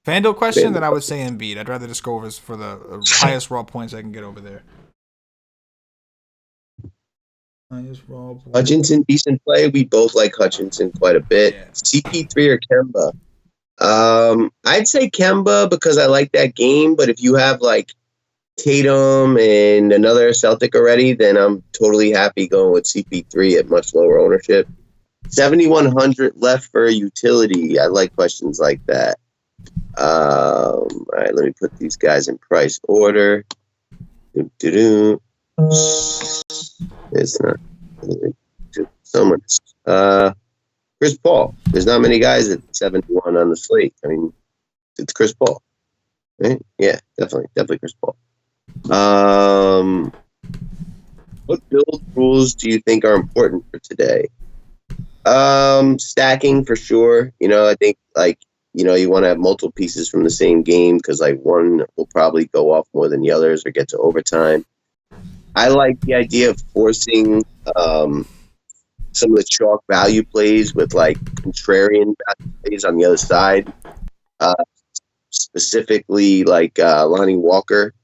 FanDuel question, then I would say Embiid. I'd rather just go over for the highest raw points I can get over there. Highest raw points. Hutchinson, decent play. We both like Hutchinson quite a bit. Yeah. CP3 or Kemba? I'd say Kemba because I like that game, but if you have like Tatum and another Celtic already, then I'm totally happy going with CP3 at much lower ownership. 7,100 left for a utility. I like questions like that. All right, let me put these guys in price order. It's not someone. Chris Paul. There's not many guys at 71 on the slate. I mean, it's Chris Paul, right? Yeah, definitely Chris Paul. What build rules do you think are important for today? Stacking for sure. I think you want to have multiple pieces from the same game because one will probably go off more than the others or get to overtime. I like the idea of forcing some of the chalk value plays with contrarian value plays on the other side. Uh, Specifically Lonnie Walker.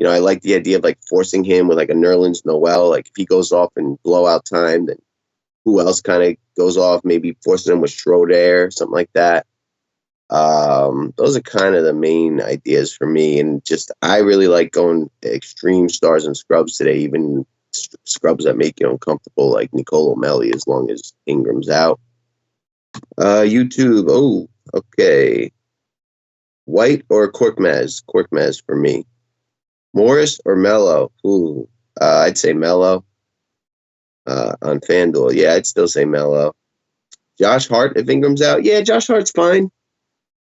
I like the idea of forcing him with a Nerlens Noel. If he goes off in blowout time, then who else kind of goes off? Maybe forcing him with Schroeder, something like that. Those are kind of the main ideas for me. And I really like going extreme stars and scrubs today, even scrubs that make you uncomfortable, like Nicolo Melli, as long as Ingram's out. YouTube. Oh, okay. White or Korkmaz? Korkmaz for me. Morris or Melo? Ooh, I'd say Melo. On FanDuel, yeah, I'd still say Melo. Josh Hart if Ingram's out, yeah, Josh Hart's fine.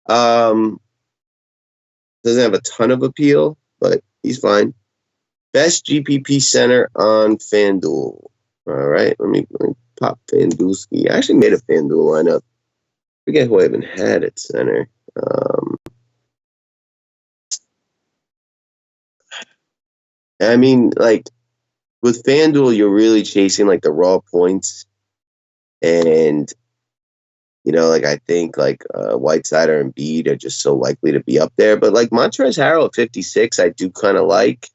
Doesn't have a ton of appeal, but he's fine. Best GPP center on FanDuel. All right, let me pop FanDuelski. I actually made a FanDuel lineup. I forget who I even had at center. I mean, with FanDuel, you're really chasing the raw points, and I think Whiteside or Embiid are just so likely to be up there. But Montrezl Harrell at 56, I do kind of like,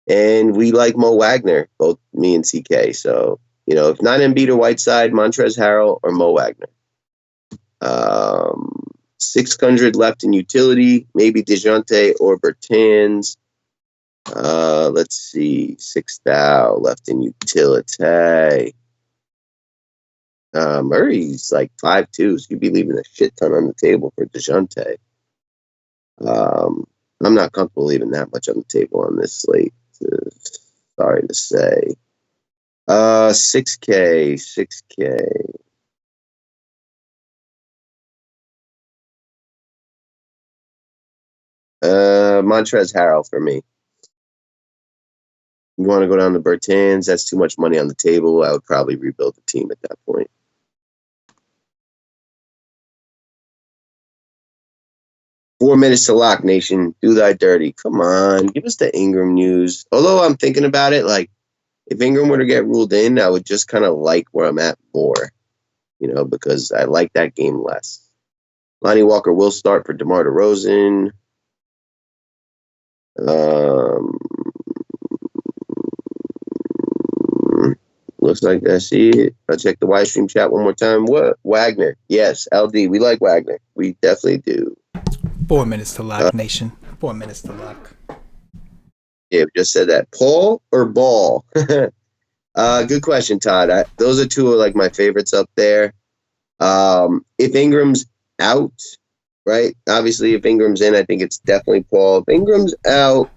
and we like Mo Wagner, both me and CK. So if not Embiid or Whiteside, Montrezl Harrell or Mo Wagner. 600 left in utility, maybe DeJounte or Bertans. Let's see, 6,000 left in utility. Murray's 5'2", so you'd be leaving a shit ton on the table for DeJounte. I'm not comfortable leaving that much on the table on this slate. Sorry to say. 6K. Montrezl Harrell for me. You want to go down to Bertans? That's too much money on the table. I would probably rebuild the team at that point. Four minutes to lock, nation. Do thy dirty. Come on. Give us the Ingram news. Although I'm thinking about it, if Ingram were to get ruled in, I would just kind of like where I'm at more, because I like that game less. Lonnie Walker will start for DeMar DeRozan. Looks like I see it. I'll check the Wise Stream chat one more time. What? Wagner. Yes, LD. We like Wagner. We definitely do. 4 minutes to lock, nation. 4 minutes to lock. Yeah, we just said that. Paul or Ball? Good question, Todd. Those are two of my favorites up there. If Ingram's out, right? Obviously, if Ingram's in, I think it's definitely Paul. If Ingram's out,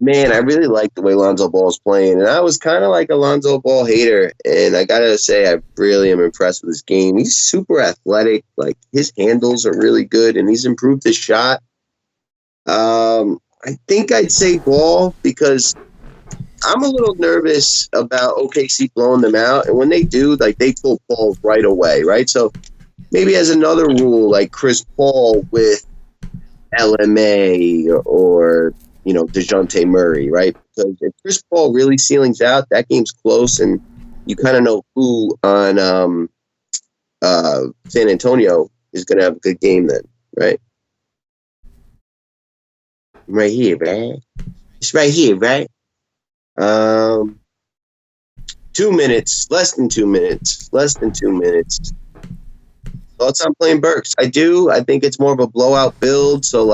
man, I really like the way Lonzo Ball's playing. And I was kind of a Lonzo Ball hater. And I got to say, I really am impressed with his game. He's super athletic. His handles are really good, and he's improved his shot. I think I'd say Ball because I'm a little nervous about OKC blowing them out. And when they do, they pull Paul right away, right? So maybe as another rule, Chris Paul with LMA or DeJounte Murray, right? Because if Chris Paul really ceilings out, that game's close, and you kind of know who on San Antonio is going to have a good game then, right? Right here, right? It's right here, right? 2 minutes, less than 2 minutes. Thoughts on playing Burks? I do. I think it's more of a blowout build. So,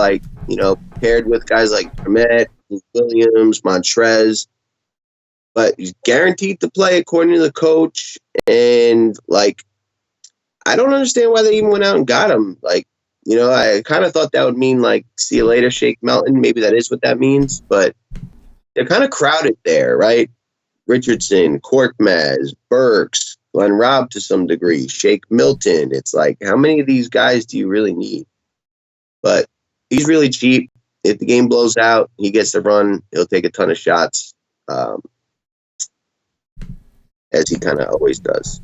paired with guys like Hermet, Williams, Montrez. But he's guaranteed to play according to the coach. And, I don't understand why they even went out and got him. I kind of thought that would mean, see you later, Shake Melton. Maybe that is what that means. But they're kind of crowded there, right? Richardson, Korkmaz, Burks, Glenn Robb to some degree, Shake Milton. It's how many of these guys do you really need? But he's really cheap. If the game blows out, he gets to run. He'll take a ton of shots, as he kind of always does.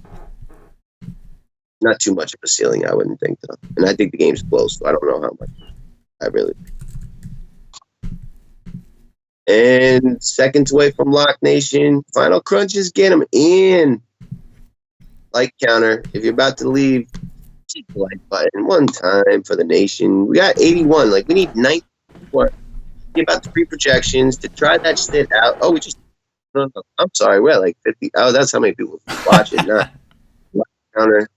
Not too much of a ceiling, I wouldn't think, though. And I think the game's close, so I don't know how much. I really. And seconds away from Lock Nation. Final crunches, get him in. Like counter. If you're about to leave, hit the like button one time for the nation. We got 81. Like, we need 94. Give out the free projections to try that shit out. Oh, we just. No, I'm sorry. We're at like 50. Oh, that's how many people watch it. Not like counter.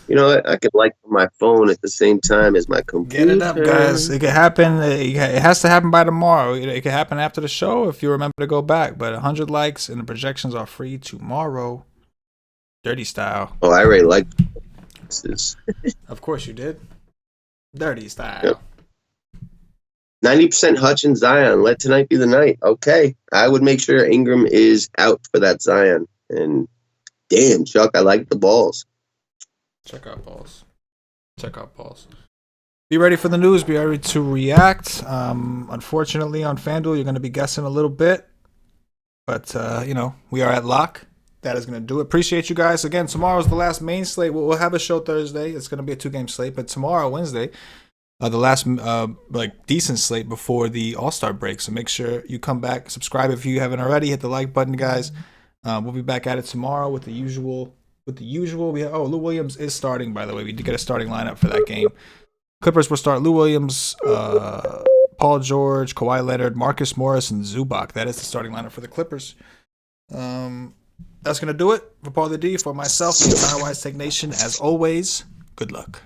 You know what? I could like my phone at the same time as my computer. Get it up, guys. It could happen. It has to happen by tomorrow. It could happen after the show if you remember to go back. But 100 likes and the projections are free tomorrow. Dirty style. Oh, I already like this. Of course you did. Dirty style. Yep. 90% Hutch and Zion. Let tonight be the night. Okay. I would make sure Ingram is out for that Zion. And damn, Chuck, I like the balls. Check out balls. Be ready for the news. Be ready to react. Unfortunately, on FanDuel, you're going to be guessing a little bit. But, we are at lock. That is going to do it. Appreciate you guys. Again, tomorrow's the last main slate. We'll have a show Thursday. It's going to be a 2-game slate. But tomorrow, Wednesday, the last decent slate before the All-Star break. So make sure you come back. Subscribe if you haven't already. Hit the like button, guys. We'll be back at it tomorrow with the usual. Lou Williams is starting, by the way. We did get a starting lineup for that game. Clippers will start Lou Williams, Paul George, Kawhi Leonard, Marcus Morris, and Zubac. That is the starting lineup for the Clippers. That's going to do it for Paul the D, for myself, the entire WiseTake Nation. As always, good luck.